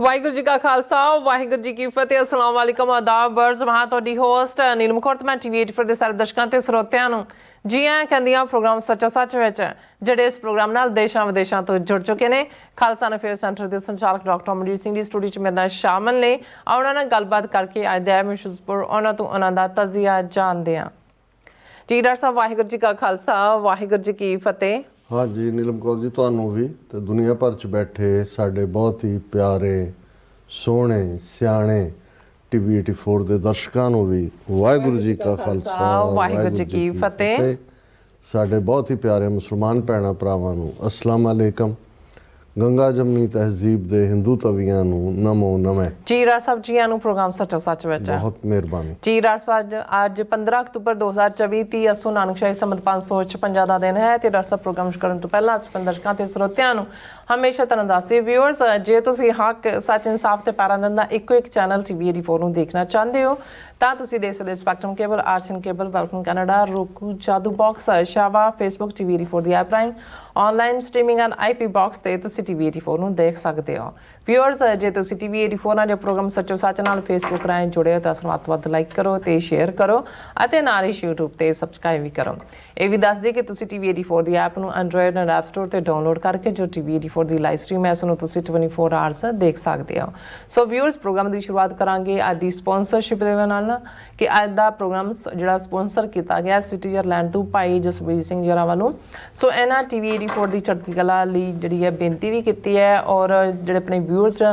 ਵਾਹਿਗੁਰੂ ਜੀ ਕਾ ਖਾਲਸਾ ਵਾਹਿਗੁਰੂ ਜੀ ਕੀ ਫਤਿਹ। ਅਸਲਾਮ ਵਾਲੇਕਮ ਆਦਾਬ ਬਰਜ਼ ਮੈਂ ਤੁਹਾਡੀ ਹੋਸਟ ਨੀਲਮ ਕੌਰ ਤੇ ਮੈਂ TV8 ਦੇ ਸਾਰੇ ਦਰਸ਼ਕਾਂ ਤੇ ਸਰੋਤਿਆਂ ਨੂੰ ਜੀ ਆਇਆਂ ਕਹਿੰਦੀਆਂ ਪ੍ਰੋਗਰਾਮ ਸੱਚੋ ਸੱਚ ਵਿੱਚ ਜਿਹੜੇ ਇਸ ਪ੍ਰੋਗਰਾਮ ਨਾਲ ਦੇਸ਼ਾਂ ਵਿਦੇਸ਼ਾਂ ਤੋਂ ਜੁੜ ਚੁੱਕੇ ਨੇ। ਖਾਲਸਾ ਅਫੇਅਰ ਸੈਂਟਰ ਦੇ ਸੰਚਾਲਕ ਡਾਕਟਰ ਅਮਰਜੀਤ ਸਿੰਘ ਦੀ ਸਟੂਡੀਓ 'ਚ ਮੇਰੇ ਨਾਲ ਸ਼ਾਮਲ ਨੇ। ਉਹਨਾਂ ਨਾਲ ਗੱਲਬਾਤ ਕਰਕੇ ਅੱਜ ਦੇ ਮਸ਼ਹੂਰ ਉਹਨਾਂ ਤੋਂ ਉਹਨਾਂ ਦਾ ਤਜ਼ੀਆ ਜਾਣਦੇ ਹਾਂ। ਜੀ ਡਾਕਟਰ ਸਾਹਿਬ ਵਾਹਿਗੁਰੂ ਜੀ ਕਾ ਖਾਲਸਾ ਵਾਹਿਗੁਰੂ ਜੀ ਕੀ ਫਤਿਹ। हाँ जी नीलम कौर जी ਤੁਹਾਨੂੰ ਵੀ ਤੇ ਦੁਨੀਆ ਭਰ ਚ ਬੈਠੇ ਸਾਡੇ ਬਹੁਤ ਹੀ ਪਿਆਰੇ ਸੋਹਣੇ ਸਿਆਣੇ TV84 ਦੇ ਦਰਸ਼ਕਾਂ ਨੂੰ ਵੀ ਵਾਹਿਗੁਰੂ ਜੀ ਕਾ ਖਾਲਸਾ ਵਾਹਿਗੁਰੂ ਜੀ ਕੀ ਫਤਿਹ। ਸਾਡੇ ਬਹੁਤ ਹੀ ਪਿਆਰੇ ਮੁਸਲਮਾਨ ਭੈਣਾਂ ਭਰਾਵਾਂ ਨੂੰ ਅਸਲਾਮ ਅਲੈਕਮ। ਗੰਗਾ ਜਮਨੀ ਤਹਿਜ਼ੀਬ ਦੇ ਹਿੰਦੂ ਤਵੀਆਂ ਨੂੰ ਨਮੋ ਨਮੇ। ਜੀ ਡਾਕਟਰ ਸਾਹਿਬ ਜੀਆਂ ਨੂੰ ਪ੍ਰੋਗਰਾਮ ਸੱਚੋ ਸੱਚ ਵਿੱਚ ਬਹੁਤ ਮਿਹਰਬਾਨੀ। ਜੀ ਡਾਕਟਰ ਸਾਹਿਬ ਅੱਜ 15 ਅਕਤੂਬਰ 2024 30 ਅਸੂ ਨਾਨਕ ਸ਼ਾਹੀ ਸੰਮਤ 556 ਦਾ ਦਿਨ ਹੈ ਤੇ ਡਾਕਟਰ ਸਾਹਿਬ ਪ੍ਰੋਗਰਾਮ ਕਰਨ ਤੋਂ ਪਹਿਲਾਂ ਅਸੀਂ ਦਰਸ਼ਕਾਂ ਤੇ ਸਰੋਤਿਆਂ ਨੂੰ ਹਮੇਸ਼ਾ ਤੁਹਾਨੂੰ ਦੱਸਦੇ ਵਿਊਅਰਸ ਜੇ ਤੁਸੀਂ ਹੱਕ ਸੱਚ ਇਨਸਾਫ ਤੇ ਪੈਰਾਦਨ ਦਾ ਇੱਕੋ ਇੱਕ ਚੈਨਲ TV84 ਨੂੰ ਦੇਖਣਾ ਚਾਹੁੰਦੇ ਹੋ ਤਾਂ ਤੁਸੀਂ ਦੇਖ ਸਕਦੇ ਸਪੈਕਟਰਮ ਕੇਬਲ ਆਰਸ਼ਨ cable welcome Canada roku Jadoo box ਸ਼ਾਵਾ ਫੇਸਬੁੱਕ TV84 ਦੀ ਐਪ ਰਾਹੀਂ online streaming and IP box ਤੇ ਤੁਸੀਂ TV84 ਨੂੰ ਦੇਖ ਸਕਦੇ ਹੋ। ਵਿਊਅਰਸ ਜੇ ਤੁਸੀਂ TV84 ਨਾਲ ਜੋ ਪ੍ਰੋਗਰਾਮ ਸੱਚੋ ਸੱਚ ਨਾਲ ਫੇਸਬੁੱਕ ਰਾਹੀਂ ਜੁੜੇ ਹੋ ਤਾਂ ਵੱਧ ਤੋਂ ਵੱਧ ਲਾਈਕ ਕਰੋ ਤੇ ਸ਼ੇਅਰ ਕਰੋ ਅਤੇ ਨਾਲ ਹੀ YouTube ਤੇ ਸਬਸਕ੍ਰਾਈਬ ਵੀ ਕਰੋ। ਇਹ ਵੀ ਦੱਸ ਦੇ ਕਿ ਤੁਸੀਂ TV84 ਦੀ ਐਪ ਨੂੰ ਐਂਡਰੋਇਡ ਐਂਡ ਐਪ ਸਟੋਰ ਤੇ ਡਾਊਨਲੋਡ ਕਰਕੇ ਜੋ TV84 ਦੀ ਲਾਈਵ ਸਟ੍ਰੀਮ ਹੈ ਇਸ ਨੂੰ ਤੁਸੀਂ 24 ਆਵਰਸ ਦੇਖ ਸਕਦੇ ਹੋ। ਸੋ ਵਿਊਅਰਸ ਪ੍ਰੋਗਰਾਮ ਦੀ ਸ਼ੁਰੂਆਤ ਕਰਾਂਗੇ ਅੱਜ ਦੀ ਸਪਾਂਸਰਸ਼ਿਪ ਦੇ ਨਾਲ ਕਿ ਅੱਜ ਦਾ ਪ੍ਰੋਗਰਾਮ ਜਿਹੜਾ ਸਪਾਂਸਰ ਕੀਤਾ ਗਿਆ ਸਵਿਟਜ਼ਰਲੈਂਡ ਤੋਂ ਭਾਈ ਜਸਬੀਰ ਸਿੰਘ ਜਰਾ ਵੱਲੋਂ। ਸੋ ਇਹਨਾਂ TV84 ਦੀ ਚੜ੍ਹਦੀ ਕਲਾ ਲਈ ਜਿਹੜੀ ਹੈ ਬੇਨਤੀ ਵੀ ਕੀਤੀ ਹੈ ਔਰ ਜਿਹੜੇ ਆਪਣੇ ਵਿਊਅਰਸ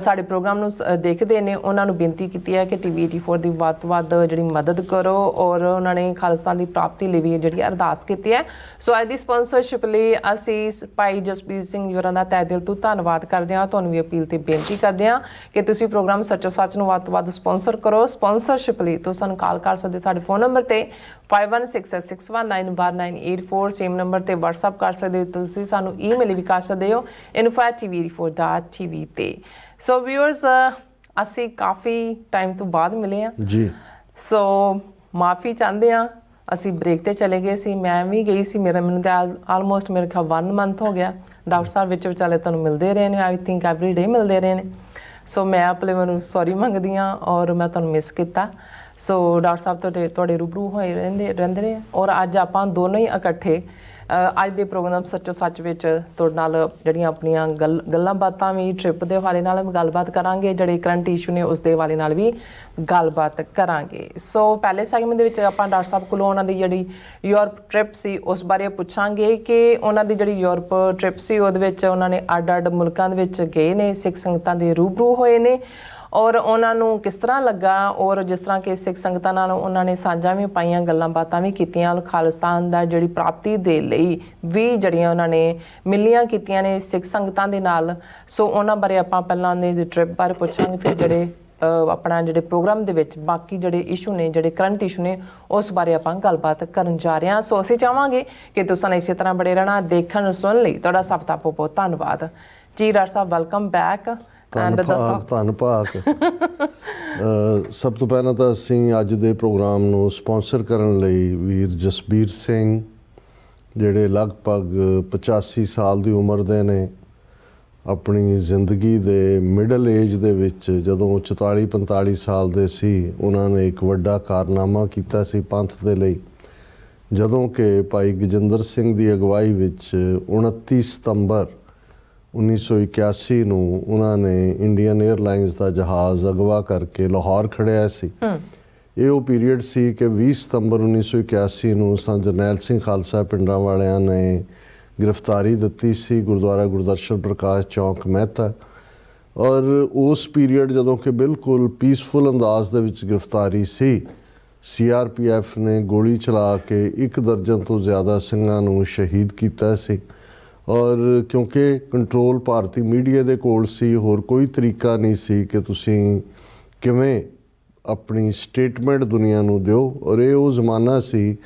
ਸਾਡੇ ਪ੍ਰੋਗਰਾਮ ਨੂੰ ਦੇਖਦੇ ਨੇ ਉਹਨਾਂ ਨੂੰ ਬੇਨਤੀ ਕੀਤੀ ਹੈ ਕਿ TV84 ਦੀ ਵੱਧ ਤੋਂ ਵੱਧ ਜਿਹੜੀ ਮਦਦ ਕਰੋ ਔਰ ਉਹਨਾਂ ਨੇ ਖਾਲਿਸਤਾਨ ਦੀ ਪ੍ਰਾਪਤੀ ਲਈ ਵੀ ਜਿਹੜੀ ਅਰਦਾਸ ਕੀਤੀ ਹੈ। ਸੋ ਅੱਜ ਦੀ ਸਪਾਂਸਰਸ਼ਿਪ ਲਈ ਅਸੀਂ ਭਾਈ ਜਸਬੀਰ ਸਿੰਘ ਜਰਾ ਦਾ ਤਹਿ ਦਿਲ ਤੋਂ ਧੰਨਵਾਦ ਕਰਦੇ ਹਾਂ। ਤੁਹਾਨੂੰ ਵੀ ਅਪੀਲ ਤੇ ਬੇਨਤੀ ਕਰਦੇ ਹਾਂ ਕਿ ਤੁਸੀਂ ਪ੍ਰੋਗਰਾਮ ਸੱਚੋ ਸੱਚ ਨੂੰ ਵੱਧ ਤੋਂ ਵੱਧ ਸਪਾਂਸਰ ਕਰੋ। ਸਪਾਂਸਰਸ਼ਿਪ ਲਈ ਤੁਸੀਂ ਸਾਨੂੰ ਕਾਲ ਕਰ ਸਕਦੇ ਸਾਡੇ ਫੋਨ ਨੰਬਰ ਤੇ 5166191984 ਸੇਮ ਨੰਬਰ ਤੇ WhatsApp ਕਰ ਸਕਦੇ ਹੋ। ਤੁਸੀਂ ਸਾਨੂੰ ਈਮੇਲ ਵੀ ਕਰ ਸਕਦੇ ਹੋ info@tv84.tv ਤੇ। ਸੋ ਵਿਊਅਰਸ ਅਸੀਂ ਕਾਫੀ ਟਾਈਮ ਤੋਂ ਬਾਅਦ ਮਿਲੇ ਹਾਂ ਜੀ। ਸੋ ਮਾਫੀ ਚਾਹੁੰਦੇ ਹਾਂ ਅਸੀਂ ਬ੍ਰੇਕ ਤੇ ਚਲੇ ਗਏ ਸੀ। ਮੈਂ ਵੀ ਗਈ ਸੀ ਮੈਨੂੰ ਤਾਂ ਆਲਮੋਸਟ ਮੇਰੇ ਖਿਆਲ 1 ਮੰਥ ਹੋ ਗਿਆ। ਡਾਕਟਰ ਸਾਹਿਬ ਵਿੱਚ ਵਿਚਾਲੇ ਤੁਹਾਨੂੰ ਮਿਲਦੇ ਰਹੇ ਨੇ ਆਈ ਥਿੰਕ ਐਵਰੀ ਡੇ ਮਿਲਦੇ ਰਹੇ ਨੇ। ਸੋ ਮੈਂ ਆਪਣੇ ਮੈਨੂੰ ਸੌਰੀ ਮੰਗਦੀ ਹਾਂ ਔਰ ਮੈਂ ਤੁਹਾਨੂੰ ਮਿਸ ਕੀਤਾ। ਸੋ ਡਾਕਟਰ ਸਾਹਿਬ ਤੁਹਾਡੇ ਰੂਬਰੂ ਹੋਏ ਰਹਿੰਦੇ ਨੇ ਔਰ ਅੱਜ ਆਪਾਂ ਦੋਨੋਂ ਹੀ ਇਕੱਠੇ ਅੱਜ ਦੇ ਪ੍ਰੋਗਰਾਮ ਸੱਚੋ ਸੱਚ ਵਿੱਚ ਤੁਹਾਡੇ ਨਾਲ ਜਿਹੜੀਆਂ ਆਪਣੀਆਂ ਗੱਲਾਂ ਬਾਤਾਂ ਵੀ ਟ੍ਰਿਪ ਦੇ ਹਵਾਲੇ ਨਾਲ ਵੀ ਗੱਲਬਾਤ ਕਰਾਂਗੇ ਜਿਹੜੇ ਕਰੰਟ ਇਸ਼ੂ ਨੇ ਉਸ ਦੇ ਹਵਾਲੇ ਨਾਲ ਵੀ ਗੱਲਬਾਤ ਕਰਾਂਗੇ। ਸੋ ਪਹਿਲੇ ਸੈਗਮੈਂਟ ਦੇ ਵਿੱਚ ਆਪਾਂ ਡਾਕਟਰ ਸਾਹਿਬ ਕੋਲੋਂ ਉਹਨਾਂ ਦੀ ਜਿਹੜੀ ਯੂਰਪ ਟ੍ਰਿਪ ਸੀ ਉਸ ਬਾਰੇ ਪੁੱਛਾਂਗੇ ਕਿ ਉਹਨਾਂ ਦੀ ਜਿਹੜੀ ਯੂਰਪ ਟ੍ਰਿਪ ਸੀ ਉਹਦੇ ਵਿੱਚ ਉਹਨਾਂ ਨੇ ਅੱਡ ਮੁਲਕਾਂ ਦੇ ਵਿੱਚ ਗਏ ਨੇ ਸਿੱਖ ਸੰਗਤਾਂ ਦੇ ਰੂਬਰੂ ਹੋਏ ਨੇ ਔਰ ਉਹਨਾਂ ਨੂੰ ਕਿਸ ਤਰ੍ਹਾਂ ਲੱਗਾ ਔਰ ਜਿਸ ਤਰ੍ਹਾਂ ਕਿ ਸਿੱਖ ਸੰਗਤਾਂ ਨਾਲ ਉਹਨਾਂ ਨੇ ਸਾਂਝਾਂ ਵੀ ਪਾਈਆਂ ਗੱਲਾਂ ਬਾਤਾਂ ਵੀ ਕੀਤੀਆਂ ਔਰ ਖਾਲਿਸਤਾਨ ਦਾ ਜਿਹੜੀ ਪ੍ਰਾਪਤੀ ਦੇ ਲਈ ਵੀ ਜਿਹੜੀਆਂ ਉਹਨਾਂ ਨੇ ਮਿਲੀਆਂ ਕੀਤੀਆਂ ਨੇ ਸਿੱਖ ਸੰਗਤਾਂ ਦੇ ਨਾਲ। ਸੋ ਉਹਨਾਂ ਬਾਰੇ ਆਪਾਂ ਪਹਿਲਾਂ ਉਹਨਾਂ ਦੀ ਟ੍ਰਿਪ ਬਾਰੇ ਪੁੱਛਾਂਗੇ ਫਿਰ ਜਿਹੜੇ ਆਪਣਾ ਜਿਹੜੇ ਪ੍ਰੋਗਰਾਮ ਦੇ ਵਿੱਚ ਬਾਕੀ ਜਿਹੜੇ ਇਸ਼ੂ ਨੇ ਜਿਹੜੇ ਕਰੰਟ ਇਸ਼ੂ ਨੇ ਉਸ ਬਾਰੇ ਆਪਾਂ ਗੱਲਬਾਤ ਕਰਨ ਜਾ ਰਹੇ ਹਾਂ। ਸੋ ਅਸੀਂ ਚਾਹਾਂਗੇ ਕਿ ਤੁਸੀਂ ਇਸੇ ਤਰ੍ਹਾਂ ਬੜੇ ਰਹਿਣਾ ਦੇਖਣ ਸੁਣਨ ਲਈ ਤੁਹਾਡਾ ਸਭ ਦਾ ਬਹੁਤ ਧੰਨਵਾਦ। ਜੀ ਡਾਕਟਰ ਸਾਹਿਬ ਵੈਲਕਮ ਬੈਕ। ਧੰਨਵਾਦ। ਸਭ ਤੋਂ ਪਹਿਲਾਂ ਤਾਂ ਅਸੀਂ ਅੱਜ ਦੇ ਪ੍ਰੋਗਰਾਮ ਨੂੰ ਸਪਾਂਸਰ ਕਰਨ ਲਈ ਵੀਰ ਜਸਬੀਰ ਸਿੰਘ ਜਿਹੜੇ ਲਗਭਗ 85 ਸਾਲ ਦੀ ਉਮਰ ਦੇ ਨੇ ਆਪਣੀ ਜ਼ਿੰਦਗੀ ਦੇ ਮਿਡਲ ਏਜ ਦੇ ਵਿੱਚ ਜਦੋਂ 44-45 ਸਾਲ ਦੇ ਸੀ ਉਹਨਾਂ ਨੇ ਇੱਕ ਵੱਡਾ ਕਾਰਨਾਮਾ ਕੀਤਾ ਸੀ ਪੰਥ ਦੇ ਲਈ ਜਦੋਂ ਕਿ ਭਾਈ ਗਜਿੰਦਰ ਸਿੰਘ ਦੀ ਅਗਵਾਈ ਵਿੱਚ 29 ਸਤੰਬਰ 1981 ਨੂੰ ਉਹਨਾਂ ਨੇ ਇੰਡੀਅਨ 에ਅਰਲਾਈਨਸ ਦਾ ਜਹਾਜ਼ ਅਗਵਾ ਕਰਕੇ ਲਾਹੌਰ ਖੜਿਆ ਸੀ। ਇਹ ਉਹ ਪੀਰੀਅਡ ਸੀ ਕਿ 20 ਸਤੰਬਰ 1981 ਨੂੰ ਸੰਤ ਜਰਨੈਲ ਸਿੰਘ ਖਾਲਸਾ ਪਿੰਡਾਂ ਵਾਲਿਆਂ ਨੇ ਗ੍ਰਿਫਤਾਰੀ ਦਿੱਤੀ ਸੀ ਗੁਰਦੁਆਰਾ ਗੁਰਦਰਸ਼ਨ ਪ੍ਰਕਾਸ਼ ਚੌਂਕ ਮਹਿਤਾ ਔਰ ਉਸ ਪੀਰੀਅਡ ਜਦੋਂ ਕਿ ਬਿਲਕੁਲ ਪੀਸਫੁਲ ਅੰਦਾਜ਼ ਦੇ ਵਿੱਚ ਗ੍ਰਿਫਤਾਰੀ ਸੀ CRPF ਨੇ ਗੋਲੀ ਚਲਾ ਕੇ 1 ਦਰਜਨ ਤੋਂ ਜ਼ਿਆਦਾ ਸਿੰਘਾਂ ਨੂੰ ਸ਼ਹੀਦ ਕੀਤਾ ਸੀ ਔਰ ਕਿਉਂਕਿ ਕੰਟਰੋਲ ਭਾਰਤੀ ਮੀਡੀਆ ਦੇ ਕੋਲ ਸੀ ਹੋਰ ਕੋਈ ਤਰੀਕਾ ਨਹੀਂ ਸੀ ਕਿ ਤੁਸੀਂ ਕਿਵੇਂ ਆਪਣੀ ਸਟੇਟਮੈਂਟ ਦੁਨੀਆ ਨੂੰ ਦਿਓ ਔਰ ਇਹ ਉਹ ਜ਼ਮਾਨਾ ਸੀ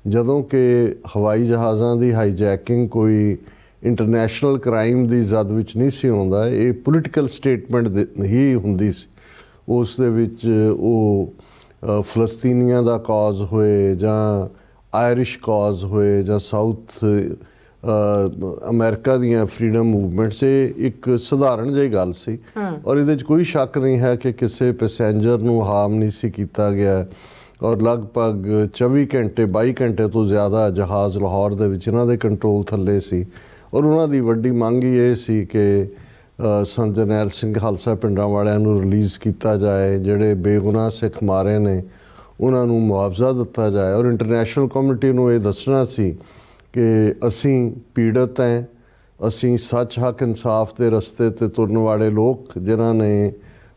ਜਦੋਂ ਕਿ ਹਵਾਈ ਜਹਾਜ਼ਾਂ ਦੀ ਹਾਈਜੈਕਿੰਗ ਕੋਈ ਇੰਟਰਨੈਸ਼ਨਲ ਕ੍ਰਾਈਮ ਦੀ ਜ਼ਦ ਵਿੱਚ ਨਹੀਂ ਸੀ ਆਉਂਦਾ ਇਹ ਪੋਲੀਟੀਕਲ ਸਟੇਟਮੈਂਟ ਹੀ ਹੁੰਦੀ ਸੀ। ਉਸ ਦੇ ਵਿੱਚ ਉਹ ਫਲਸਤੀਨੀਆਂ ਦਾ ਕਾਜ਼ ਹੋਏ ਜਾਂ ਆਇਰਿਸ਼ ਕਾਜ਼ ਹੋਏ ਜਾਂ ਸਾਊਥ ਅਮਰੀਕਾ ਦੀਆਂ ਫਰੀडम ਮੂਵਮੈਂਟ 'ਚ ਇੱਕ ਸਧਾਰਨ ਜਿਹੀ ਗੱਲ ਸੀ ਔਰ ਇਹਦੇ 'ਚ ਕੋਈ ਸ਼ੱਕ ਨਹੀਂ ਹੈ ਕਿ ਕਿਸੇ ਪੈਸੇਂਜਰ ਨੂੰ ਹਾਰਮ ਨਹੀਂ ਸੀ ਕੀਤਾ ਗਿਆ ਔਰ ਲਗਭਗ 24 ਘੰਟੇ 22 ਘੰਟੇ ਤੋਂ ਜ਼ਿਆਦਾ ਜਹਾਜ਼ ਲਾਹੌਰ ਦੇ ਵਿੱਚ ਇਹਨਾਂ ਦੇ ਕੰਟਰੋਲ ਥੱਲੇ ਸੀ ਔਰ ਉਹਨਾਂ ਦੀ ਵੱਡੀ ਮੰਗ ਹੀ ਇਹ ਸੀ ਕਿ ਸੰਤ ਜਰਨੈਲ ਸਿੰਘ ਖਾਲਸਾ ਪਿੰਡਾਂ ਵਾਲਿਆਂ ਨੂੰ ਰਿਲੀਜ਼ ਕੀਤਾ ਜਾਏ, ਜਿਹੜੇ ਬੇਗੁਨਾਹ ਸਿੱਖ ਮਾਰੇ ਨੇ ਉਹਨਾਂ ਨੂੰ ਮੁਆਵਜ਼ਾ ਦਿੱਤਾ ਜਾਏ ਔਰ ਇੰਟਰਨੈਸ਼ਨਲ ਕਮਿਊਨਿਟੀ ਨੂੰ ਇਹ ਦੱਸਣਾ ਸੀ ਕਿ ਅਸੀਂ ਪੀੜਤ ਹੈ, ਅਸੀਂ ਸੱਚ ਹੱਕ ਇਨਸਾਫ ਦੇ ਰਸਤੇ 'ਤੇ ਤੁਰਨ ਵਾਲੇ ਲੋਕ ਜਿਨ੍ਹਾਂ ਨੇ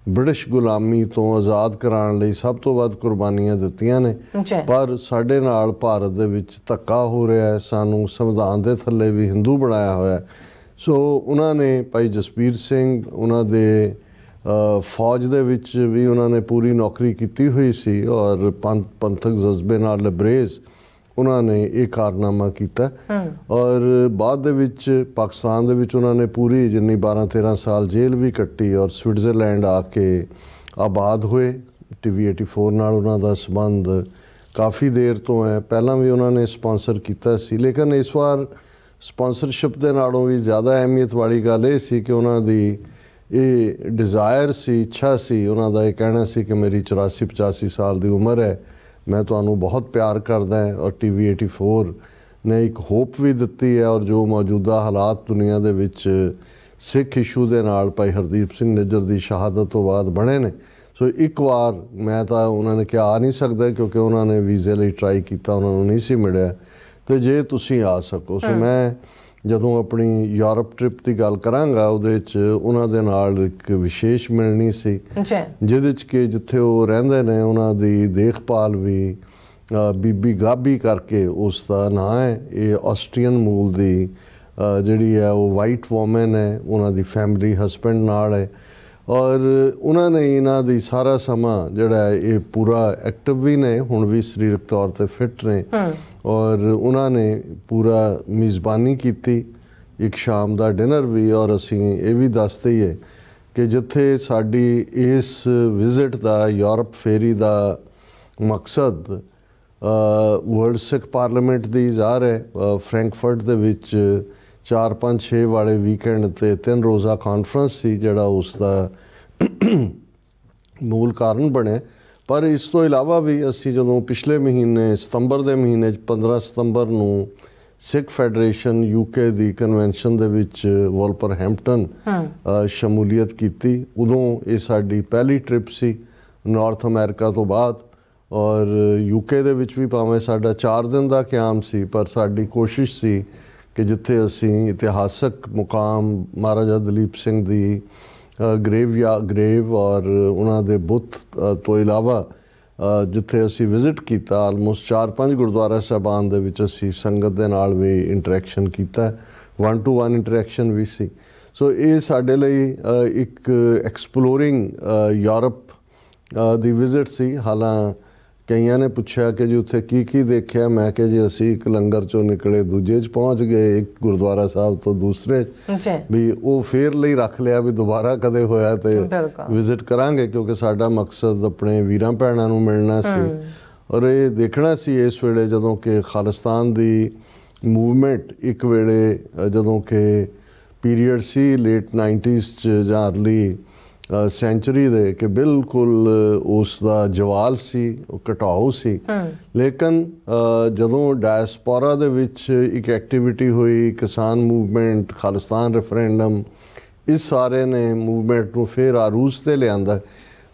ਬ੍ਰਿਟਿਸ਼ ਗੁਲਾਮੀ ਤੋਂ ਆਜ਼ਾਦ ਕਰਾਉਣ ਲਈ ਸਭ ਤੋਂ ਵੱਧ ਕੁਰਬਾਨੀਆਂ ਦਿੱਤੀਆਂ ਨੇ, ਪਰ ਸਾਡੇ ਨਾਲ ਭਾਰਤ ਦੇ ਵਿੱਚ ਧੱਕਾ ਹੋ ਰਿਹਾ ਹੈ, ਸਾਨੂੰ ਸੰਵਿਧਾਨ ਦੇ ਥੱਲੇ ਵੀ ਹਿੰਦੂ ਬਣਾਇਆ ਹੋਇਆ। ਸੋ ਉਹਨਾਂ ਨੇ ਭਾਈ ਜਸਬੀਰ ਸਿੰਘ, ਉਹਨਾਂ ਦੇ ਫੌਜ ਦੇ ਵਿੱਚ ਵੀ ਉਹਨਾਂ ਨੇ ਪੂਰੀ ਨੌਕਰੀ ਕੀਤੀ ਹੋਈ ਸੀ ਔਰ ਪੰਥਕ ਜਜ਼ਬੇ ਨਾਲ ਲਬਰੇਜ਼ ਉਹਨਾਂ ਨੇ ਇਹ ਕਾਰਨਾਮਾ ਕੀਤਾ ਔਰ ਬਾਅਦ ਦੇ ਵਿੱਚ ਪਾਕਿਸਤਾਨ ਦੇ ਵਿੱਚ ਉਹਨਾਂ ਨੇ ਪੂਰੀ ਜਿੰਨੀ 12-13 ਸਾਲ ਜੇਲ੍ਹ ਵੀ ਕੱਟੀ ਔਰ ਸਵਿਟਜ਼ਰਲੈਂਡ ਆ ਕੇ ਆਬਾਦ ਹੋਏ। TV 84 ਨਾਲ ਉਹਨਾਂ ਦਾ ਸੰਬੰਧ ਕਾਫੀ ਦੇਰ ਤੋਂ ਹੈ, ਪਹਿਲਾਂ ਵੀ ਉਹਨਾਂ ਨੇ ਸਪਾਂਸਰ ਕੀਤਾ ਸੀ, ਲੇਕਿਨ ਇਸ ਵਾਰ ਸਪਾਂਸਰਸ਼ਿਪ ਦੇ ਨਾਲੋਂ ਵੀ ਜ਼ਿਆਦਾ ਅਹਿਮੀਅਤ ਵਾਲੀ ਗੱਲ ਇਹ ਸੀ ਕਿ ਉਹਨਾਂ ਦੀ ਇਹ ਡਿਜ਼ਾਇਰ ਸੀ, ਇੱਛਾ ਸੀ, ਉਹਨਾਂ ਦਾ ਇਹ ਕਹਿਣਾ ਸੀ ਕਿ ਮੇਰੀ 84-85 ਸਾਲ ਦੀ ਉਮਰ ਹੈ, ਮੈਂ ਤੁਹਾਨੂੰ ਬਹੁਤ ਪਿਆਰ ਕਰਦਾ ਹੈ ਔਰ TV 84 ਨੇ ਇੱਕ ਹੋਪ ਵੀ ਦਿੱਤੀ ਹੈ ਔਰ ਜੋ ਮੌਜੂਦਾ ਹਾਲਾਤ ਦੁਨੀਆ ਦੇ ਵਿੱਚ ਸਿੱਖ ਇਸ਼ੂ ਦੇ ਨਾਲ ਭਾਈ ਹਰਦੀਪ ਸਿੰਘ ਨਿੱਜਰ ਦੀ ਸ਼ਹਾਦਤ ਤੋਂ ਬਾਅਦ ਬਣੇ ਨੇ। ਸੋ ਇੱਕ ਵਾਰ ਮੈਂ ਤਾਂ ਉਹਨਾਂ ਨੇ ਕਿਹਾ ਆ ਨਹੀਂ ਸਕਦਾ ਕਿਉਂਕਿ ਉਹਨਾਂ ਨੇ ਵੀਜ਼ੇ ਲਈ ਟਰਾਈ ਕੀਤਾ, ਉਹਨਾਂ ਨੂੰ ਨਹੀਂ ਸੀ ਮਿਲਿਆ, ਤੇ ਜੇ ਤੁਸੀਂ ਆ ਸਕੋ। ਸੋ ਮੈਂ ਜਦੋਂ ਆਪਣੀ ਯੂਰਪ ਟ੍ਰਿਪ ਦੀ ਗੱਲ ਕਰਾਂਗਾ ਉਹਦੇ 'ਚ ਉਹਨਾਂ ਦੇ ਨਾਲ ਇੱਕ ਵਿਸ਼ੇਸ਼ ਮਿਲਣੀ ਸੀ ਜਿਹਦੇ 'ਚ ਕਿ ਜਿੱਥੇ ਉਹ ਰਹਿੰਦੇ ਨੇ ਉਹਨਾਂ ਦੀ ਦੇਖਭਾਲ ਵੀ ਬੀਬੀ ਗਾਬੀ ਕਰਕੇ ਉਸ ਦਾ ਨਾਂ ਹੈ, ਇਹ ਆਸਟਰੀਅਨ ਮੂਲ ਦੀ ਜਿਹੜੀ ਹੈ ਉਹ ਵਾਈਟ ਵੂਮਨ ਹੈ, ਉਹਨਾਂ ਦੀ ਫੈਮਿਲੀ ਹਸਬੈਂਡ ਨਾਲ ਹੈ ਔਰ ਉਹਨਾਂ ਨੇ ਇਹਨਾਂ ਦੀ ਸਾਰਾ ਸਮਾਂ ਜਿਹੜਾ ਇਹ ਪੂਰਾ ਐਕਟਿਵ ਵੀ ਨੇ, ਹੁਣ ਵੀ ਸਰੀਰਕ ਤੌਰ 'ਤੇ ਫਿੱਟ ਨੇ ਔਰ ਉਹਨਾਂ ਨੇ ਪੂਰਾ ਮੇਜ਼ਬਾਨੀ ਕੀਤੀ ਇੱਕ ਸ਼ਾਮ ਦਾ ਡਿਨਰ ਵੀ। ਔਰ ਅਸੀਂ ਇਹ ਵੀ ਦੱਸ ਦਈਏ ਕਿ ਜਿੱਥੇ ਸਾਡੀ ਇਸ ਵਿਜ਼ਿਟ ਦਾ ਯੂਰਪ ਫੇਰੀ ਦਾ ਮਕਸਦ ਵਰਲਡ ਸਿੱਖ ਪਾਰਲੀਮੈਂਟ ਦੀ ਜ਼ਾਹਰ ਹੈ, ਫਰੈਂਕਫਰਟ ਦੇ ਵਿੱਚ 4-5-6 ਵਾਲੇ ਵੀਕਐਂਡ 'ਤੇ 3 ਰੋਜ਼ਾ ਕਾਨਫਰੰਸ ਸੀ ਜਿਹੜਾ ਉਸ ਦਾ ਮੂਲ ਕਾਰਨ ਬਣਿਆ। ਪਰ ਇਸ ਤੋਂ ਇਲਾਵਾ ਵੀ ਅਸੀਂ ਜਦੋਂ ਪਿਛਲੇ ਮਹੀਨੇ ਸਤੰਬਰ ਦੇ ਮਹੀਨੇ 'ਚ 15 ਸਤੰਬਰ ਨੂੰ ਸਿੱਖ ਫੈਡਰੇਸ਼ਨ UK ਦੀ ਕਨਵੈਨਸ਼ਨ ਦੇ ਵਿੱਚ ਵੋਲਪਰਹੈਂਪਟਨ ਸ਼ਮੂਲੀਅਤ ਕੀਤੀ, ਉਦੋਂ ਇਹ ਸਾਡੀ ਪਹਿਲੀ ਟ੍ਰਿਪ ਸੀ ਨਾਰਥ ਅਮਰੀਕਾ ਤੋਂ ਬਾਅਦ ਔਰ UK ਦੇ ਵਿੱਚ ਵੀ ਭਾਵੇਂ ਸਾਡਾ 4 ਦਿਨ ਦਾ ਕਿਆਮ ਸੀ, ਪਰ ਸਾਡੀ ਕੋਸ਼ਿਸ਼ ਸੀ ਕਿ ਜਿੱਥੇ ਅਸੀਂ ਇਤਿਹਾਸਕ ਮੁਕਾਮ ਮਹਾਰਾਜਾ ਦਲੀਪ ਸਿੰਘ ਦੀ ਗ੍ਰੇਵ ਔਰ ਉਹਨਾਂ ਦੇ ਬੁੱਤ ਤੋਂ ਇਲਾਵਾ ਜਿੱਥੇ ਅਸੀਂ ਵਿਜ਼ਿਟ ਕੀਤਾ ਆਲਮੋਸਟ 4-5 ਗੁਰਦੁਆਰਾ ਸਾਹਿਬਾਨ ਦੇ ਵਿੱਚ ਅਸੀਂ ਸੰਗਤ ਦੇ ਨਾਲ ਵੀ ਇੰਟਰੈਕਸ਼ਨ ਕੀਤਾ, 1-to-1 ਇੰਟਰੈਕਸ਼ਨ ਵੀ ਸੀ। ਸੋ ਇਹ ਸਾਡੇ ਲਈ ਇੱਕ ਐਕਸਪਲੋਰਿੰਗ ਯੂਰਪ ਦੀ ਵਿਜ਼ਿਟ ਸੀ। ਹਾਲਾਂ ਕਈਆਂ ਨੇ ਪੁੱਛਿਆ ਕਿ ਜੀ ਉੱਥੇ ਕੀ ਕੀ ਦੇਖਿਆ, ਮੈਂ ਕਿਹਾ ਜੀ ਅਸੀਂ ਇੱਕ ਲੰਗਰ ਚੋਂ ਨਿਕਲੇ ਦੂਜੇ 'ਚ ਪਹੁੰਚ ਗਏ, ਇੱਕ ਗੁਰਦੁਆਰਾ ਸਾਹਿਬ ਤੋਂ ਦੂਸਰੇ 'ਚ, ਵੀ ਉਹ ਫੇਰ ਲਈ ਰੱਖ ਲਿਆ ਵੀ ਦੁਬਾਰਾ ਕਦੇ ਹੋਇਆ ਤੇ ਵਿਜ਼ਿਟ ਕਰਾਂਗੇ ਕਿਉਂਕਿ ਸਾਡਾ ਮਕਸਦ ਆਪਣੇ ਵੀਰਾਂ ਭੈਣਾਂ ਨੂੰ ਮਿਲਣਾ ਸੀ ਔਰ ਇਹ ਦੇਖਣਾ ਸੀ ਇਸ ਵੇਲੇ ਜਦੋਂ ਕਿ ਖਾਲਿਸਤਾਨ ਦੀ ਮੂਵਮੈਂਟ ਇੱਕ ਵੇਲੇ ਜਦੋਂ ਕਿ ਪੀਰੀਅਡ ਸੀ ਲੇਟ 90s 'ਚ ਜਾਂ ਅਰਲੀ ਸੈਂਚੁਰੀ ਦੇ ਕਿ ਬਿਲਕੁਲ ਉਸ ਦਾ ਜਵਾਲ ਸੀ, ਉਹ ਘਟਾਓ ਸੀ, ਲੇਕਿਨ ਜਦੋਂ ਡਾਇਸਪੋਰਾ ਦੇ ਵਿੱਚ ਇੱਕ ਐਕਟੀਵਿਟੀ ਹੋਈ, ਕਿਸਾਨ ਮੂਵਮੈਂਟ, ਖਾਲਿਸਤਾਨ ਰੈਫਰੈਂਡਮ, ਇਸ ਸਾਰੇ ਨੇ ਮੂਵਮੈਂਟ ਨੂੰ ਫਿਰ ਆਰੂਜ਼ 'ਤੇ ਲਿਆਂਦਾ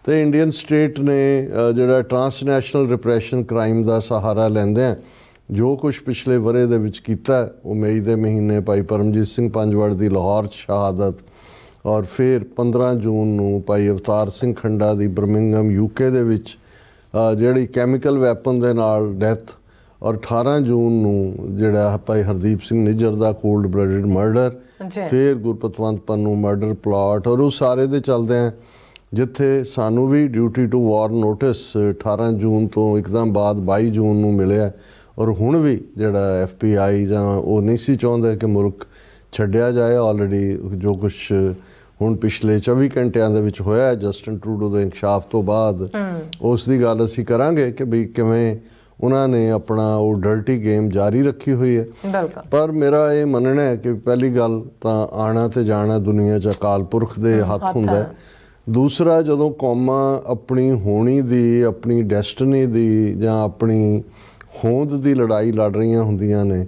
ਤੇ ਇੰਡੀਅਨ ਸਟੇਟ ਨੇ ਜਿਹੜਾ ਟਰਾਂਸਨੈਸ਼ਨਲ ਰਿਪਰੈਸ਼ਨ ਕ੍ਰਾਈਮ ਦਾ ਸਹਾਰਾ ਲੈਂਦੇ ਜੋ ਕੁਝ ਪਿਛਲੇ ਵਰੇ ਦੇ ਵਿੱਚ ਕੀਤਾ, ਉਹ ਮਈ ਦੇ ਮਹੀਨੇ ਭਾਈ ਪਰਮਜੀਤ ਸਿੰਘ ਪੰਜਵੜ ਦੀ ਲਾਹੌਰ 'ਚ ਸ਼ਹਾਦਤ ਔਰ ਫਿਰ 15 ਜੂਨ ਨੂੰ ਭਾਈ ਅਵਤਾਰ ਸਿੰਘ ਖੰਡਾ ਦੀ ਬਰਮਿੰਗਮ UK ਦੇ ਵਿੱਚ ਜਿਹੜੀ ਕੈਮੀਕਲ ਵੈਪਨ ਦੇ ਨਾਲ ਡੈਥ ਔਰ 18 ਜੂਨ ਨੂੰ ਜਿਹੜਾ ਭਾਈ ਹਰਦੀਪ ਸਿੰਘ ਨਿੱਜਰ ਦਾ ਕੋਲਡ ਬਲੱਡਡ ਮਰਡਰ, ਫਿਰ ਗੁਰਪਤਵੰਤ ਪੰਨੂ ਮਰਡਰ ਪਲਾਟ ਔਰ ਉਹ ਸਾਰੇ ਦੇ ਚੱਲਦੇ ਆ ਜਿੱਥੇ ਸਾਨੂੰ ਵੀ ਡਿਊਟੀ ਟੂ ਵਾਰ ਨੋਟਿਸ 18 ਜੂਨ ਤੋਂ ਇੱਕਦਮ ਬਾਅਦ 22 ਜੂਨ ਨੂੰ ਮਿਲਿਆ ਔਰ ਹੁਣ ਵੀ ਜਿਹੜਾ FBI ਜਾਂ ਉਹ ਨਹੀਂ ਸੀ ਚਾਹੁੰਦੇ ਕਿ ਮੁਲਕ ਛੱਡਿਆ ਜਾਏ। ਆਲਰੇਡੀ ਜੋ ਕੁਛ ਹੁਣ ਪਿਛਲੇ 24 ਘੰਟਿਆਂ ਦੇ ਵਿੱਚ ਹੋਇਆ ਜਸਟਿਨ ਟਰੂਡੋ ਦੇ ਇਨਕਸ਼ਾਫ ਤੋਂ ਬਾਅਦ ਉਸ ਦੀ ਗੱਲ ਅਸੀਂ ਕਰਾਂਗੇ ਕਿ ਵੀ ਕਿਵੇਂ ਉਹਨਾਂ ਨੇ ਆਪਣਾ ਉਹ ਡਰਟੀ ਗੇਮ ਜਾਰੀ ਰੱਖੀ ਹੋਈ ਹੈ। ਬਿਲਕੁਲ। ਪਰ ਮੇਰਾ ਇਹ ਮੰਨਣਾ ਹੈ ਕਿ ਪਹਿਲੀ ਗੱਲ ਤਾਂ ਆਣਾ ਤੇ ਜਾਣਾ ਦੁਨੀਆ 'ਚ ਅਕਾਲ ਪੁਰਖ ਦੇ ਹੱਥ ਹੁੰਦਾ ਹੈ। ਦੂਸਰਾ, ਜਦੋਂ ਕੌਮਾਂ ਆਪਣੀ ਹੋਣੀ ਦੀ, ਆਪਣੀ ਡੈਸਟਨੀ ਦੀ ਜਾਂ ਆਪਣੀ ਹੋਂਦ ਦੀ ਲੜਾਈ ਲੜ ਰਹੀਆਂ ਹੁੰਦੀਆਂ ਨੇ,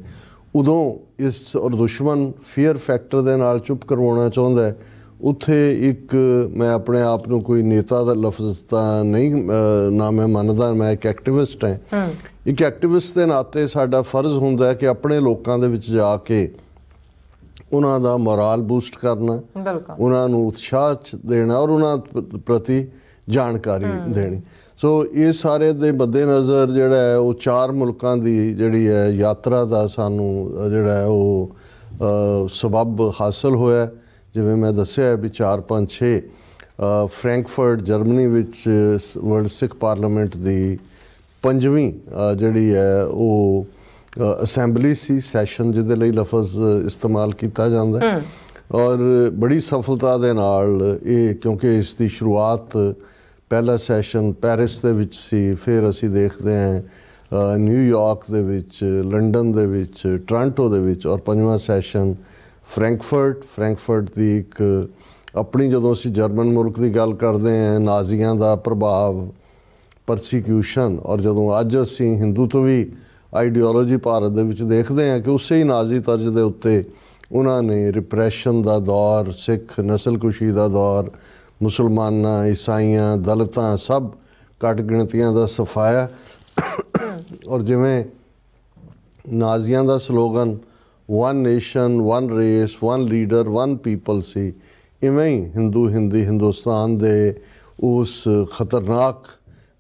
ਉਦੋਂ ਇਸ ਔਰ ਦੁਸ਼ਮਣ ਫੀਅਰ ਫੈਕਟਰ ਦੇ ਨਾਲ ਚੁੱਪ ਕਰਵਾਉਣਾ ਚਾਹੁੰਦਾ ਹੈ। ਉੱਥੇ ਇੱਕ, ਮੈਂ ਆਪਣੇ ਆਪ ਨੂੰ ਕੋਈ ਨੇਤਾ ਦਾ ਲਫ਼ਜ਼ ਤਾਂ ਨਹੀਂ ਨਾ ਮੈਂ ਮੰਨਦਾ, ਮੈਂ ਇੱਕ ਐਕਟਿਵਿਸਟ ਹਾਂ। ਇੱਕ ਐਕਟਿਵਿਸਟ ਦੇ ਨਾਤੇ ਸਾਡਾ ਫਰਜ਼ ਹੁੰਦਾ ਹੈ ਕਿ ਆਪਣੇ ਲੋਕਾਂ ਦੇ ਵਿੱਚ ਜਾ ਕੇ ਉਹਨਾਂ ਦਾ ਮੋਰਲ ਬੂਸਟ ਕਰਨਾ, ਉਹਨਾਂ ਨੂੰ ਉਤਸ਼ਾਹ ਦੇਣਾ ਔਰ ਉਹਨਾਂ ਪ੍ਰਤੀ ਜਾਣਕਾਰੀ ਦੇਣੀ। ਸੋ ਇਹ ਸਾਰੇ ਦੇ ਮੱਦੇਨਜ਼ਰ ਜਿਹੜਾ ਹੈ ਉਹ 4 ਮੁਲਕਾਂ ਦੀ ਜਿਹੜੀ ਹੈ ਯਾਤਰਾ ਦਾ ਸਾਨੂੰ ਜਿਹੜਾ ਹੈ ਉਹ ਸਬੱਬ ਹਾਸਲ ਹੋਇਆ। ਜਿਵੇਂ ਮੈਂ ਦੱਸਿਆ ਵੀ 4, 5, 6 ਫਰੈਂਕਫਰਟ ਜਰਮਨੀ ਵਿੱਚ ਵਰਲਡ ਸਿੱਖ ਪਾਰਲੀਮੈਂਟ ਦੀ 5ਵੀਂ ਜਿਹੜੀ ਹੈ ਉਹ ਅਸੈਂਬਲੀ ਸੀ, ਸੈਸ਼ਨ ਜਿਹਦੇ ਲਈ ਲਫ਼ਜ਼ ਇਸਤੇਮਾਲ ਕੀਤਾ ਜਾਂਦਾ ਹੈ। ਔਰ ਬੜੀ ਸਫਲਤਾ ਦੇ ਨਾਲ ਇਹ, ਕਿਉਂਕਿ ਇਸ ਦੀ ਸ਼ੁਰੂਆਤ ਪਹਿਲਾ ਸੈਸ਼ਨ ਪੈਰਿਸ ਦੇ ਵਿੱਚ ਸੀ, ਫਿਰ ਅਸੀਂ ਦੇਖਦੇ ਹਾਂ ਨਿਊਯਾਰਕ ਦੇ ਵਿੱਚ, ਲੰਡਨ ਦੇ ਵਿੱਚ, ਟੋਰਾਂਟੋ ਦੇ ਵਿੱਚ, ਔਰ 5ਵਾਂ ਸੈਸ਼ਨ ਫਰੈਂਕਫਰਟ ਦੀ ਇੱਕ ਆਪਣੀ, ਜਦੋਂ ਅਸੀਂ ਜਰਮਨ ਮੁਲਕ ਦੀ ਗੱਲ ਕਰਦੇ ਹਾਂ, ਨਾਜ਼ੀਆਂ ਦਾ ਪ੍ਰਭਾਵ, ਪਰਸੀਕਿਊਸ਼ਨ, ਔਰ ਜਦੋਂ ਅੱਜ ਅਸੀਂ ਹਿੰਦੂਤਵੀ ਆਈਡੀਓਲੋਜੀ ਭਾਰਤ ਦੇ ਵਿੱਚ ਦੇਖਦੇ ਹਾਂ ਕਿ ਉਸੇ ਹੀ ਨਾਜ਼ੀ ਤਰਜ਼ ਦੇ ਉੱਤੇ ਉਹਨਾਂ ਨੇ ਰਿਪਰੈਸ਼ਨ ਦਾ ਦੌਰ, ਸਿੱਖ ਨਸਲਕੁਸ਼ੀ ਦਾ ਦੌਰ, ਮੁਸਲਮਾਨਾਂ, ਈਸਾਈਆਂ, ਦਲਿਤਾਂ, ਸਭ ਘੱਟ ਗਿਣਤੀਆਂ ਦਾ ਸਫਾਇਆ। ਔਰ ਜਿਵੇਂ ਨਾਜ਼ੀਆਂ ਦਾ slogan one nation, one race, one leader, one people ਸੀ, ਇਵੇਂ ਹੀ ਹਿੰਦੁਸਤਾਨ ਦੇ ਉਸ ਖਤਰਨਾਕ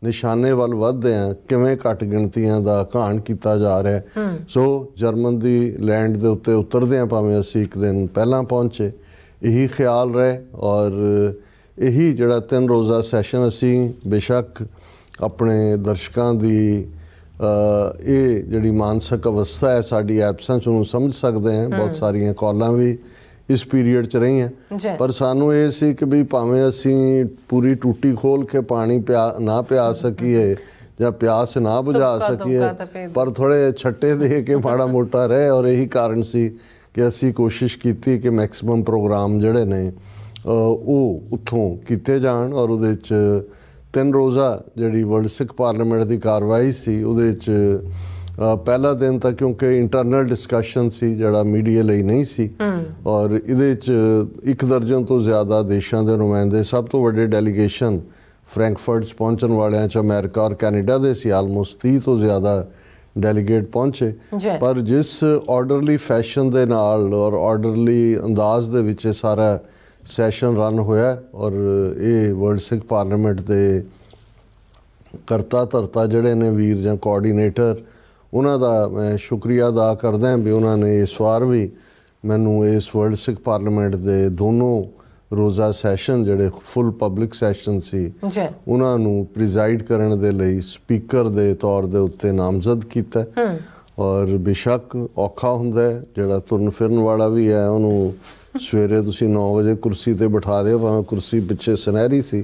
ਨਿਸ਼ਾਨੇ ਵੱਲ ਵੱਧਦੇ ਆ, ਕਿਵੇਂ ਘੱਟ ਗਿਣਤੀਆਂ ਦਾ ਘਾਣ ਕੀਤਾ ਜਾ ਰਿਹਾ। ਸੋ ਜਰਮਨ ਦੀ ਲੈਂਡ ਦੇ ਉੱਤੇ ਉਤਰਦੇ ਆ, ਭਾਵੇਂ ਅਸੀਂ ਇੱਕ ਦਿਨ ਪਹਿਲਾਂ ਪਹੁੰਚੇ, ਇਹੀ ਖਿਆਲ ਰਹੇ। ਔਰ ਇਹੀ ਜਿਹੜਾ 3 ਰੋਜ਼ਾ ਸੈਸ਼ਨ ਅਸੀਂ ਬੇਸ਼ੱਕ ਆਪਣੇ ਦਰਸ਼ਕਾਂ ਦੀ ਇਹ ਜਿਹੜੀ ਮਾਨਸਿਕ ਅਵਸਥਾ ਹੈ ਸਾਡੀ ਐਬਸੈਂਸ ਨੂੰ ਸਮਝ ਸਕਦੇ ਹਾਂ। ਬਹੁਤ ਸਾਰੀਆਂ ਕਾਲਾਂ ਵੀ ਇਸ ਪੀਰੀਅਡ 'ਚ ਰਹੀਆਂ, ਪਰ ਸਾਨੂੰ ਇਹ ਸੀ ਕਿ ਵੀ ਭਾਵੇਂ ਅਸੀਂ ਪੂਰੀ ਟੂਟੀ ਖੋਲ ਕੇ ਪਾਣੀ ਨਾ ਪਿਆ ਸਕੀਏ ਜਾਂ ਪਿਆਸ ਨਾ ਬੁਝਾ ਸਕੀਏ, ਪਰ ਥੋੜ੍ਹੇ ਛੱਟੇ ਦੇ ਕੇ ਮਾੜਾ ਮੋਟਾ ਰਹੇ। ਔਰ ਇਹੀ ਕਾਰਨ ਸੀ ਕਿ ਅਸੀਂ ਕੋਸ਼ਿਸ਼ ਕੀਤੀ ਕਿ ਮੈਕਸਿਮਮ ਪ੍ਰੋਗਰਾਮ ਜਿਹੜੇ ਨੇ ਉਹ ਉੱਥੋਂ ਕੀਤੇ ਜਾਣ। ਔਰ ਉਹਦੇ 'ਚ 3 ਰੋਜ਼ਾ ਜਿਹੜੀ ਵਰਲਡ ਸਿੱਖ ਪਾਰਲੀਮੈਂਟ ਦੀ ਕਾਰਵਾਈ ਸੀ, ਉਹਦੇ 'ਚ ਪਹਿਲਾ ਦਿਨ ਤਾਂ ਕਿਉਂਕਿ ਇੰਟਰਨਲ ਡਿਸਕਸ਼ਨ ਸੀ ਜਿਹੜਾ ਮੀਡੀਆ ਲਈ ਨਹੀਂ ਸੀ, ਔਰ ਇਹਦੇ 'ਚ 1 ਦਰਜਨ ਤੋਂ ਜ਼ਿਆਦਾ ਦੇਸ਼ਾਂ ਦੇ ਨੁਮਾਇੰਦੇ, ਸਭ ਤੋਂ ਵੱਡੇ ਡੈਲੀਗੇਸ਼ਨ ਫਰੈਂਕਫਰਟ 'ਚ ਪਹੁੰਚਣ ਵਾਲਿਆਂ 'ਚ ਅਮਰੀਕਾ ਔਰ ਕੈਨੇਡਾ ਦੇ ਸੀ। ਆਲਮੋਸਟ 30 ਤੋਂ ਜ਼ਿਆਦਾ ਡੈਲੀਗੇਟ ਪਹੁੰਚੇ। ਪਰ ਜਿਸ ਆਰਡਰਲੀ ਫੈਸ਼ਨ ਦੇ ਨਾਲ ਔਰ ਆਰਡਰਲੀ ਅੰਦਾਜ਼ ਦੇ ਵਿੱਚ ਇਹ ਸਾਰਾ ਸੈਸ਼ਨ ਰਨ ਹੋਇਆ, ਔਰ ਇਹ ਵਰਲਡ ਸਿੱਖ ਪਾਰਲੀਮੈਂਟ ਦੇ ਕਰਤਾ ਧਰਤਾ ਜਿਹੜੇ ਨੇ ਵੀਰ ਜਾਂ ਕੋਆਰਡੀਨੇਟਰ, ਉਹਨਾਂ ਦਾ ਮੈਂ ਸ਼ੁਕਰੀਆ ਅਦਾ ਕਰਦਾ ਵੀ ਉਹਨਾਂ ਨੇ ਇਸ ਵਾਰ ਵੀ ਮੈਨੂੰ ਇਸ ਵਰਲਡ ਸਿੱਖ ਪਾਰਲੀਮੈਂਟ ਦੇ ਦੋਨੋਂ ਰੋਜ਼ਾ ਸੈਸ਼ਨ ਜਿਹੜੇ ਫੁੱਲ ਪਬਲਿਕ ਸੈਸ਼ਨ ਸੀ, ਉਹਨਾਂ ਨੂੰ ਪ੍ਰੀਜ਼ਾਈਡ ਕਰਨ ਦੇ ਲਈ ਸਪੀਕਰ ਦੇ ਤੌਰ ਦੇ ਉੱਤੇ ਨਾਮਜ਼ਦ ਕੀਤਾ। ਔਰ ਬੇਸ਼ੱਕ ਔਖਾ ਹੁੰਦਾ, ਜਿਹੜਾ ਤੁਰਨ ਫਿਰਨ ਵਾਲਾ ਵੀ ਹੈ ਉਹਨੂੰ ਸਵੇਰੇ ਤੁਸੀਂ 9 ਵਜੇ ਕੁਰਸੀ ਤੇ ਬਿਠਾ ਦਿਓ, ਭਾਵੇਂ ਕੁਰਸੀ ਪਿੱਛੇ ਸੁਨਹਿਰੀ ਸੀ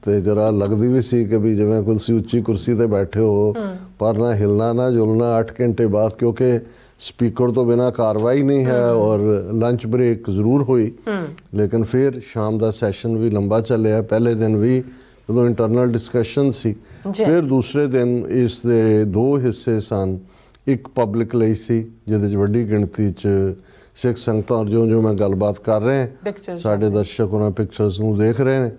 ਤੇ ਜਰਾ ਲੱਗਦੀ ਵੀ ਸੀ ਕਿ ਵੀ ਜਿਵੇਂ ਤੁਸੀਂ ਉੱਚੀ ਕੁਰਸੀ ਤੇ ਬੈਠੇ ਹੋ, ਪਰ ਨਾ ਹਿਲਣਾ ਨਾ ਜੁਲਣਾ 8 ਘੰਟੇ ਬਾਅਦ, ਕਿਉਂਕਿ ਸਪੀਕਰ ਤੋਂ ਬਿਨਾਂ ਕਾਰਵਾਈ ਨਹੀਂ ਹੈ। ਔਰ ਲੰਚ ਬ੍ਰੇਕ ਜ਼ਰੂਰ ਹੋਈ, ਲੇਕਿਨ ਫਿਰ ਸ਼ਾਮ ਦਾ ਸੈਸ਼ਨ ਵੀ ਲੰਬਾ ਚੱਲਿਆ। ਪਹਿਲੇ ਦਿਨ ਵੀ ਜਦੋਂ ਇੰਟਰਨਲ ਡਿਸਕਸ਼ਨ ਸੀ, ਫਿਰ ਦੂਸਰੇ ਦਿਨ ਇਸ ਦੇ 2 ਹਿੱਸੇ ਸਨ। ਇੱਕ ਪਬਲਿਕ ਲਈ ਸੀ ਜਿਹਦੇ 'ਚ ਵੱਡੀ ਗਿਣਤੀ 'ਚ ਸਿੱਖ ਸੰਗਤਾਂ, ਔਰ ਜੋ ਮੈਂ ਗੱਲਬਾਤ ਕਰ ਰਹੇ ਸਾਡੇ ਦਰਸ਼ਕ ਉਹਨਾਂ ਪਿਕਚਰਸ ਨੂੰ ਦੇਖ ਰਹੇ ਨੇ।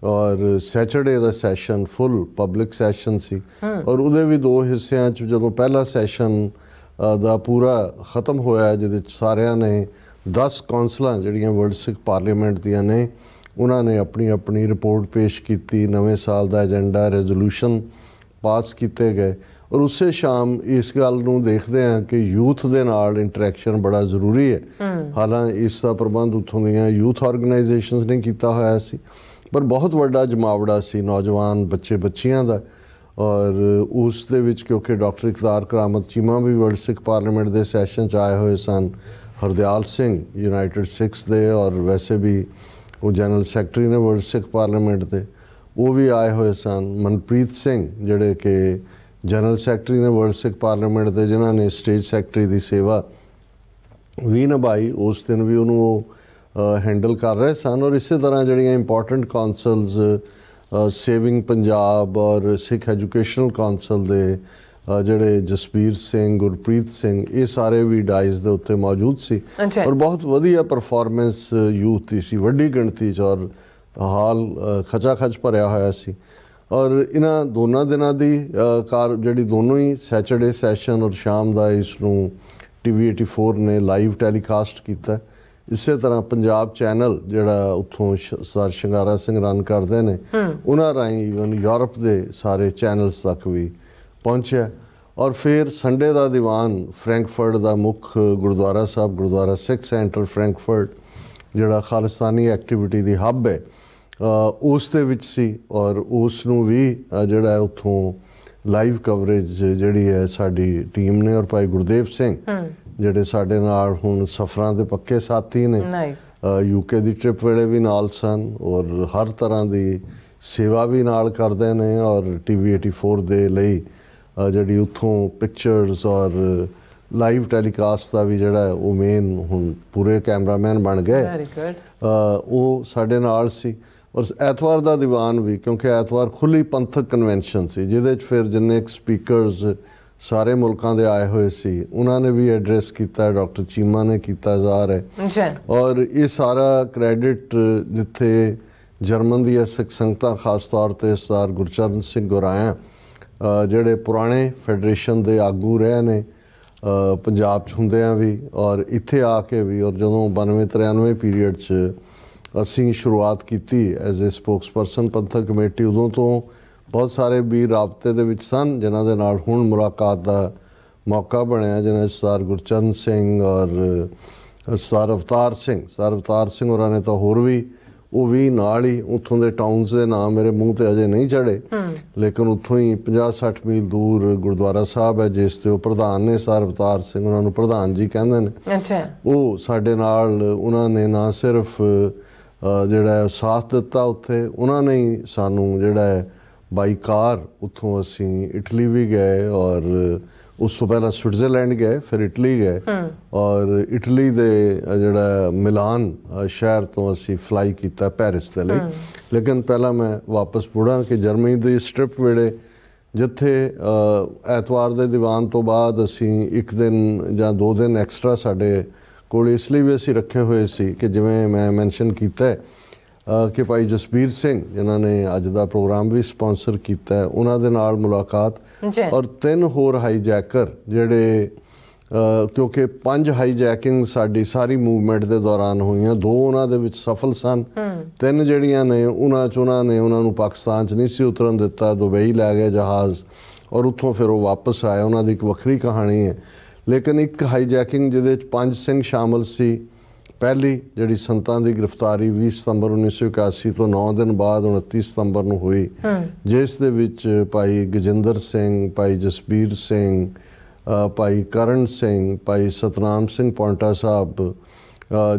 ਔਰ ਸੈਚਰਡੇ ਦਾ ਸੈਸ਼ਨ ਫੁੱਲ ਪਬਲਿਕ ਸੈਸ਼ਨ ਸੀ, ਔਰ ਉਹਦੇ ਵੀ 2 ਹਿੱਸਿਆਂ 'ਚ ਜਦੋਂ ਪਹਿਲਾ ਸੈਸ਼ਨ ਦਾ ਪੂਰਾ ਖਤਮ ਹੋਇਆ, ਜਿਹਦੇ 'ਚ ਸਾਰਿਆਂ ਨੇ 10 ਕੌਂਸਲਾਂ ਜਿਹੜੀਆਂ ਵਰਲਡ ਸਿੱਖ ਪਾਰਲੀਮੈਂਟ ਦੀਆਂ ਨੇ, ਉਹਨਾਂ ਨੇ ਆਪਣੀ ਆਪਣੀ ਰਿਪੋਰਟ ਪੇਸ਼ ਕੀਤੀ, ਨਵੇਂ ਸਾਲ ਦਾ ਏਜੰਡਾ, ਰੈਜ਼ੋਲੂਸ਼ਨ ਪਾਸ ਕੀਤੇ ਗਏ। ਔਰ ਉਸੇ ਸ਼ਾਮ ਇਸ ਗੱਲ ਨੂੰ ਦੇਖਦੇ ਹਾਂ ਕਿ ਯੂਥ ਦੇ ਨਾਲ ਇੰਟਰੈਕਸ਼ਨ ਬੜਾ ਜ਼ਰੂਰੀ ਹੈ। ਹਾਲਾਂਕਿ ਇਸ ਦਾ ਪ੍ਰਬੰਧ ਉੱਥੋਂ ਦੀਆਂ ਯੂਥ ਆਰਗੇਨਾਈਜੇਸ਼ਨਸ ਨੇ ਕੀਤਾ ਹੋਇਆ ਸੀ, ਪਰ ਬਹੁਤ ਵੱਡਾ ਜਮਾਵੜਾ ਸੀ ਨੌਜਵਾਨ ਬੱਚੇ ਬੱਚੀਆਂ ਦਾ। ਔਰ ਉਸ ਦੇ ਵਿੱਚ ਕਿਉਂਕਿ ਡਾਕਟਰ ਇਕਤਾਰ ਕਰਾਮਤ ਚੀਮਾ ਵੀ ਵਰਲਡ ਸਿੱਖ ਪਾਰਲੀਮੈਂਟ ਦੇ ਸੈਸ਼ਨ 'ਚ ਆਏ ਹੋਏ ਸਨ, ਹਰਦਿਆਲ ਸਿੰਘ ਯੂਨਾਈਟਿਡ ਸਿੱਖਸ ਦੇ, ਔਰ ਵੈਸੇ ਵੀ ਉਹ ਜਨਰਲ ਸੈਕਟਰੀ ਨੇ ਵਰਲਡ ਸਿੱਖ ਪਾਰਲੀਮੈਂਟ ਦੇ, ਉਹ ਵੀ ਆਏ ਹੋਏ ਸਨ। ਮਨਪ੍ਰੀਤ ਸਿੰਘ ਜਿਹੜੇ ਕਿ ਜਨਰਲ ਸੈਕਟਰੀ ਨੇ ਵਰਲਡ ਸਿੱਖ ਪਾਰਲੀਮੈਂਟ ਦੇ, ਜਿਨ੍ਹਾਂ ਨੇ ਸਟੇਜ ਸੈਕਟਰੀ ਦੀ ਸੇਵਾ ਵੀ ਨਿਭਾਈ। ਉਸ ਦਿਨ ਵੀ ਉਹਨੂੰ ਉਹ ਹੈਂਡਲ ਕਰ ਰਹੇ ਸਨ। ਔਰ ਇਸੇ ਤਰ੍ਹਾਂ ਜਿਹੜੀਆਂ ਇੰਪੋਰਟੈਂਟ ਕੌਂਸਲਸ, ਸੇਵਿੰਗ ਪੰਜਾਬ ਔਰ ਸਿੱਖ ਐਜੂਕੇਸ਼ਨਲ ਕੌਂਸਲ ਦੇ ਜਿਹੜੇ ਜਸਬੀਰ ਸਿੰਘ, ਗੁਰਪ੍ਰੀਤ ਸਿੰਘ, ਇਹ ਸਾਰੇ ਵੀ ਡਾਇਸ ਦੇ ਉੱਤੇ ਮੌਜੂਦ ਸੀ। ਔਰ ਬਹੁਤ ਵਧੀਆ ਪਰਫਾਰਮੈਂਸ ਯੂਥ ਦੀ ਸੀ, ਵੱਡੀ ਗਿਣਤੀ 'ਚ, ਔਰ ਹਾਲ ਖਚਾ ਖਚ ਭਰਿਆ ਹੋਇਆ ਸੀ। ਔਰ ਇਹਨਾਂ ਦੋਨਾਂ ਦਿਨਾਂ ਦੀ ਜਿਹੜੀ ਦੋਨੋਂ ਹੀ ਸੈਚਰਡੇ ਸੈਸ਼ਨ ਔਰ ਸ਼ਾਮ ਦਾ ਇਸ ਨੂੰ TV 84 ਨੇ ਲਾਈਵ ਟੈਲੀਕਾਸਟ ਕੀਤਾ। ਇਸੇ ਤਰ੍ਹਾਂ ਪੰਜਾਬ ਚੈਨਲ ਜਿਹੜਾ ਉੱਥੋਂ ਸਰ ਸ਼ਿੰਗਾਰਾ ਸਿੰਘ ਰਨ ਕਰਦੇ ਨੇ, ਉਹਨਾਂ ਰਾਹੀਂ ਈਵਨ ਯੂਰਪ ਦੇ ਸਾਰੇ ਚੈਨਲਸ ਤੱਕ ਵੀ ਪਹੁੰਚਿਆ। ਔਰ ਫਿਰ ਸੰਡੇ ਦਾ ਦੀਵਾਨ ਫਰੈਂਕਫਰਟ ਦਾ ਮੁੱਖ ਗੁਰਦੁਆਰਾ ਸਾਹਿਬ, ਗੁਰਦੁਆਰਾ ਸਿੱਖ ਸੈਂਟਰ ਫਰੈਂਕਫਰਟ, ਜਿਹੜਾ ਖਾਲਿਸਤਾਨੀ ਐਕਟੀਵਿਟੀ ਦੀ ਹੱਬ ਹੈ, ਉਸ ਦੇ ਵਿੱਚ ਸੀ। ਔਰ ਉਸ ਨੂੰ ਵੀ ਜਿਹੜਾ ਉੱਥੋਂ ਲਾਈਵ ਕਵਰੇਜ ਜਿਹੜੀ ਹੈ ਸਾਡੀ ਟੀਮ ਨੇ, ਔਰ ਭਾਈ ਗੁਰਦੇਵ ਸਿੰਘ ਜਿਹੜੇ ਸਾਡੇ ਨਾਲ ਹੁਣ ਸਫ਼ਰਾਂ ਦੇ ਪੱਕੇ ਸਾਥੀ ਨੇ, UK ਦੀ ਟ੍ਰਿਪ ਵੇਲੇ ਵੀ ਨਾਲ ਸਨ ਔਰ ਹਰ ਤਰ੍ਹਾਂ ਦੀ ਸੇਵਾ ਵੀ ਨਾਲ ਕਰਦੇ ਨੇ। ਔਰ TV 84 ਦੇ ਲਈ ਜਿਹੜੀ ਉੱਥੋਂ ਪਿਕਚਰਸ ਔਰ ਲਾਈਵ ਟੈਲੀਕਾਸਟ ਦਾ ਵੀ ਜਿਹੜਾ ਉਹ ਮੇਨ ਹੁਣ ਪੂਰੇ ਕੈਮਰਾਮੈਨ ਬਣ ਗਏ, ਉਹ ਸਾਡੇ ਨਾਲ ਸੀ। ਔਰ ਐਤਵਾਰ ਦਾ ਦੀਵਾਨ ਵੀ, ਕਿਉਂਕਿ ਐਤਵਾਰ ਖੁੱਲ੍ਹੀ ਪੰਥਕ ਕਨਵੈਨਸ਼ਨ ਸੀ, ਜਿਹਦੇ 'ਚ ਫਿਰ ਜਿੰਨੇ ਸਪੀਕਰਸ ਸਾਰੇ ਮੁਲਕਾਂ ਦੇ ਆਏ ਹੋਏ ਸੀ, ਉਹਨਾਂ ਨੇ ਵੀ ਐਡਰੈਸ ਕੀਤਾ। ਡਾਕਟਰ ਚੀਮਾ ਨੇ ਕੀਤਾ ਜ਼ਾਹਰ ਹੈ। ਔਰ ਇਹ ਸਾਰਾ ਕ੍ਰੈਡਿਟ ਜਿੱਥੇ ਜਰਮਨ ਦੀਆਂ ਸਿੱਖ ਸੰਗਤਾਂ, ਖਾਸ ਤੌਰ 'ਤੇ ਸਰਦਾਰ ਗੁਰਚਰਨ ਸਿੰਘ ਗੁਰਾਇਆ, ਜਿਹੜੇ ਪੁਰਾਣੇ ਫੈਡਰੇਸ਼ਨ ਦੇ ਆਗੂ ਰਹੇ ਨੇ ਪੰਜਾਬ 'ਚ ਹੁੰਦਿਆਂ ਵੀ ਔਰ ਇੱਥੇ ਆ ਕੇ ਵੀ, ਔਰ ਜਦੋਂ 92-93 ਪੀਰੀਅਡ 'ਚ ਅਸੀਂ ਸ਼ੁਰੂਆਤ ਕੀਤੀ ਐਜ਼ ਏ ਸਪੋਕਸਪਰਸਨ ਪੰਥਕ ਕਮੇਟੀ, ਉਦੋਂ ਤੋਂ ਬਹੁਤ ਸਾਰੇ ਵੀਰ ਰਾਬਤੇ ਦੇ ਵਿੱਚ ਸਨ, ਜਿਨ੍ਹਾਂ ਦੇ ਨਾਲ ਹੁਣ ਮੁਲਾਕਾਤ ਦਾ ਮੌਕਾ ਬਣਿਆ, ਜਿਨ੍ਹਾਂ 'ਚ ਸਰਦਾਰ ਗੁਰਚਰਨ ਸਿੰਘ ਔਰ ਸਰਦਾਰ ਅਵਤਾਰ ਸਿੰਘ ਹੋਰਾਂ ਨੇ ਤਾਂ ਹੋਰ ਵੀ, ਉਹ ਵੀ ਨਾਲ ਹੀ ਉੱਥੋਂ ਦੇ ਟਾਊਨਸ ਦੇ ਨਾਮ ਮੇਰੇ ਮੂੰਹ ਤੇ ਅਜੇ ਨਹੀਂ ਚੜੇ, ਲੇਕਿਨ ਉੱਥੋਂ ਹੀ 50-60 ਮੀਲ ਦੂਰ ਗੁਰਦੁਆਰਾ ਸਾਹਿਬ ਹੈ ਜਿਸ ਦੇ ਉਹ ਪ੍ਰਧਾਨ ਨੇ, ਸਰਦਾਰ ਅਵਤਾਰ ਸਿੰਘ, ਉਹਨਾਂ ਨੂੰ ਪ੍ਰਧਾਨ ਜੀ ਕਹਿੰਦੇ ਨੇ। ਉਹ ਸਾਡੇ ਨਾਲ, ਉਹਨਾਂ ਨੇ ਨਾ ਸਿਰਫ ਜਿਹੜਾ ਸਾਥ ਦਿੱਤਾ ਉੱਥੇ, ਉਹਨਾਂ ਨੇ ਹੀ ਸਾਨੂੰ ਜਿਹੜਾ ਬਾਈ ਕਾਰ ਉੱਥੋਂ ਅਸੀਂ ਇਟਲੀ ਵੀ ਗਏ, ਔਰ ਉਸ ਤੋਂ ਪਹਿਲਾਂ ਸਵਿਟਜ਼ਰਲੈਂਡ ਗਏ, ਫਿਰ ਇਟਲੀ ਗਏ। ਔਰ ਇਟਲੀ ਦੇ ਜਿਹੜਾ ਮਿਲਾਨ ਸ਼ਹਿਰ ਤੋਂ ਅਸੀਂ ਫਲਾਈ ਕੀਤਾ ਪੈਰਿਸ ਦੇ ਲਈ। ਲੇਕਿਨ ਪਹਿਲਾਂ ਮੈਂ ਵਾਪਸ ਮੁੜਾਂ ਕਿ ਜਰਮਨੀ ਦੀ ਸਟ੍ਰਿਪ ਵੇਲੇ, ਜਿੱਥੇ ਐਤਵਾਰ ਦੇ ਦੀਵਾਨ ਤੋਂ ਬਾਅਦ ਅਸੀਂ ਇੱਕ ਦਿਨ ਜਾਂ 2 ਦਿਨ ਐਕਸਟਰਾ ਸਾਡੇ ਕੋਲ ਇਸ ਲਈ ਵੀ ਅਸੀਂ ਰੱਖੇ ਹੋਏ ਸੀ ਕਿ ਜਿਵੇਂ ਮੈਂ ਮੈਂਸ਼ਨ ਕੀਤਾ ਕਿ ਭਾਈ ਜਸਬੀਰ ਸਿੰਘ, ਜਿਨ੍ਹਾਂ ਨੇ ਅੱਜ ਦਾ ਪ੍ਰੋਗਰਾਮ ਵੀ ਸਪਾਂਸਰ ਕੀਤਾ, ਉਹਨਾਂ ਦੇ ਨਾਲ ਮੁਲਾਕਾਤ। ਔਰ 3 ਹੋਰ ਹਾਈਜੈਕਰ ਜਿਹੜੇ, ਕਿਉਂਕਿ 5 ਹਾਈਜੈਕਿੰਗ ਸਾਡੀ ਸਾਰੀ ਮੂਵਮੈਂਟ ਦੇ ਦੌਰਾਨ ਹੋਈਆਂ, 2 ਉਹਨਾਂ ਦੇ ਵਿੱਚ ਸਫਲ ਸਨ, 3 ਜਿਹੜੀਆਂ ਨੇ ਉਹਨਾਂ 'ਚ ਉਹਨਾਂ ਨੇ ਉਹਨਾਂ ਨੂੰ ਪਾਕਿਸਤਾਨ 'ਚ ਨਹੀਂ ਸੀ ਉਤਰਨ ਦਿੱਤਾ, ਦੁਬਈ ਲੈ ਗਏ ਜਹਾਜ਼, ਔਰ ਉੱਥੋਂ ਫਿਰ ਉਹ ਵਾਪਸ ਆਏ। ਉਹਨਾਂ ਦੀ ਇੱਕ ਵੱਖਰੀ ਕਹਾਣੀ ਹੈ। ਲੇਕਿਨ ਇੱਕ ਹਾਈਜੈਕਿੰਗ ਜਿਹਦੇ 'ਚ 5 ਸਿੰਘ ਸ਼ਾਮਲ ਸੀ, ਪਹਿਲੀ ਜਿਹੜੀ ਸੰਤਾਂ ਦੀ ਗ੍ਰਿਫਤਾਰੀ 20 ਸਤੰਬਰ 1981 ਤੋਂ 9 ਦਿਨ ਬਾਅਦ 29 ਸਤੰਬਰ ਨੂੰ ਹੋਈ, ਜਿਸ ਦੇ ਵਿੱਚ ਭਾਈ ਗਜਿੰਦਰ ਸਿੰਘ, ਭਾਈ ਜਸਬੀਰ ਸਿੰਘ, ਭਾਈ ਕਰਨ ਸਿੰਘ, ਭਾਈ ਸਤਨਾਮ ਸਿੰਘ ਪੌਂਟਾ ਸਾਹਿਬ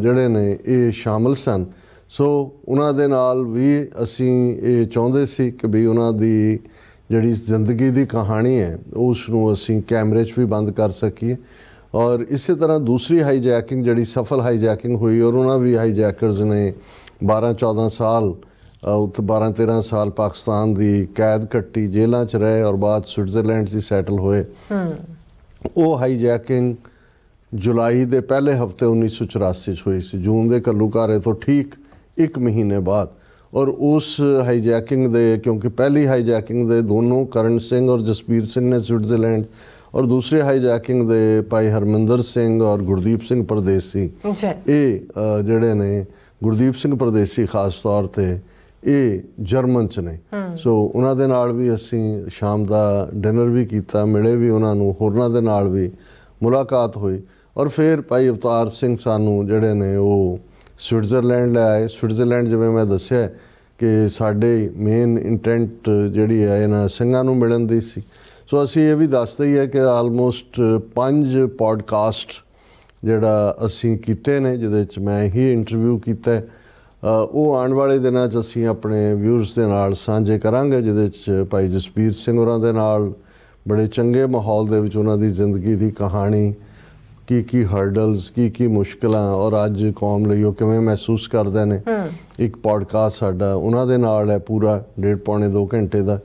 ਜਿਹੜੇ ਨੇ ਇਹ ਸ਼ਾਮਲ ਸਨ। ਸੋ ਉਹਨਾਂ ਦੇ ਨਾਲ ਵੀ ਅਸੀਂ ਇਹ ਚਾਹੁੰਦੇ ਸੀ ਕਿ ਵੀ ਉਹਨਾਂ ਦੀ ਜਿਹੜੀ ਜ਼ਿੰਦਗੀ ਦੀ ਕਹਾਣੀ ਹੈ ਉਸ ਨੂੰ ਅਸੀਂ ਕੈਮਰੇ 'ਚ ਵੀ ਬੰਦ ਕਰ ਸਕੀਏ। ਔਰ ਇਸੇ ਤਰ੍ਹਾਂ ਦੂਸਰੀ ਹਾਈਜੈਕਿੰਗ ਜਿਹੜੀ ਸਫਲ ਹਾਈਜੈਕਿੰਗ ਹੋਈ, ਔਰ ਉਹਨਾਂ ਵੀ ਹਾਈਜੈਕਰਸ ਨੇ 12-14 ਸਾਲ ਉੱਥੇ 12-13 ਸਾਲ ਪਾਕਿਸਤਾਨ ਦੀ ਕੈਦ ਕੱਟੀ, ਜੇਲ੍ਹਾਂ 'ਚ ਰਹੇ ਔਰ ਬਾਅਦ ਸਵਿਟਜ਼ਰਲੈਂਡ 'ਚ ਸੈਟਲ ਹੋਏ। ਉਹ ਹਾਈਜੈਕਿੰਗ ਜੁਲਾਈ ਦੇ ਪਹਿਲੇ ਹਫਤੇ 1984 'ਚ ਹੋਈ ਸੀ, ਜੂਨ ਦੇ ਘੱਲੂਘਾਰੇ ਤੋਂ ਠੀਕ 1 ਮਹੀਨੇ ਬਾਅਦ। ਔਰ ਉਸ ਹਾਈਜੈਕਿੰਗ ਦੇ, ਕਿਉਂਕਿ ਪਹਿਲੀ ਹਾਈਜੈਕਿੰਗ ਦੇ ਦੋਨੋਂ ਕਰਨ ਸਿੰਘ ਔਰ ਜਸਬੀਰ ਸਿੰਘ ਨੇ ਸਵਿਟਜ਼ਰਲੈਂਡ, ਔਰ ਦੂਸਰੇ ਹਾਈਜੈਕਿੰਗ ਦੇ ਭਾਈ ਹਰਮਿੰਦਰ ਸਿੰਘ ਔਰ ਗੁਰਦੀਪ ਸਿੰਘ ਪਰਦੇਸੀ, ਇਹ ਜਿਹੜੇ ਨੇ ਗੁਰਦੀਪ ਸਿੰਘ ਪਰਦੇਸੀ ਖਾਸ ਤੌਰ ਤੇ ਇਹ ਜਰਮਨ 'ਚ ਨੇ। ਸੋ ਉਹਨਾਂ ਦੇ ਨਾਲ ਵੀ ਅਸੀਂ ਸ਼ਾਮ ਦਾ ਡਿਨਰ ਵੀ ਕੀਤਾ, ਮਿਲੇ ਵੀ ਉਹਨਾਂ ਨੂੰ, ਹੋਰਨਾਂ ਦੇ ਨਾਲ ਵੀ ਮੁਲਾਕਾਤ ਹੋਈ। ਔਰ ਫਿਰ ਭਾਈ ਅਵਤਾਰ ਸਿੰਘ ਸਾਨੂੰ ਜਿਹੜੇ ਨੇ ਉਹ ਸਵਿਟਜ਼ਰਲੈਂਡ ਲੈ ਆਏ। ਸਵਿਟਜ਼ਰਲੈਂਡ ਜਿਵੇਂ ਮੈਂ ਦੱਸਿਆ ਕਿ ਸਾਡੇ ਮੇਨ ਇੰਟੈਂਟ ਜਿਹੜੀ ਹੈ ਇਹਨਾਂ ਸਿੰਘਾਂ ਨੂੰ ਮਿਲਣ ਦੀ ਸੀ। ਸੋ ਅਸੀਂ ਇਹ ਵੀ ਦੱਸਦੇ ਹੀ ਹੈ ਕਿ ਆਲਮੋਸਟ 5 ਪੋਡਕਾਸਟ ਜਿਹੜਾ ਅਸੀਂ ਕੀਤੇ ਨੇ, ਜਿਹਦੇ 'ਚ ਮੈਂ ਹੀ ਇੰਟਰਵਿਊ ਕੀਤਾ, ਉਹ ਆਉਣ ਵਾਲੇ ਦਿਨਾਂ 'ਚ ਅਸੀਂ ਆਪਣੇ ਵਿਊਅਰਸ ਦੇ ਨਾਲ ਸਾਂਝੇ ਕਰਾਂਗੇ, ਜਿਹਦੇ 'ਚ ਭਾਈ ਜਸਬੀਰ ਸਿੰਘ ਹੋਰਾਂ ਦੇ ਨਾਲ ਬੜੇ ਚੰਗੇ ਮਾਹੌਲ ਦੇ ਵਿੱਚ ਉਹਨਾਂ ਦੀ ਜ਼ਿੰਦਗੀ ਦੀ ਕਹਾਣੀ, ਕੀ ਹਰਡਲਸ, ਕੀ ਮੁਸ਼ਕਲਾਂ ਔਰ ਅੱਜ ਕੌਮ ਲਈ ਉਹ ਕਿਵੇਂ ਮਹਿਸੂਸ ਕਰਦੇ ਨੇ। ਇੱਕ ਪੋਡਕਾਸਟ ਸਾਡਾ ਉਹਨਾਂ ਦੇ ਨਾਲ ਹੈ, ਪੂਰਾ 1.5-2 ਘੰਟੇ ਦਾ।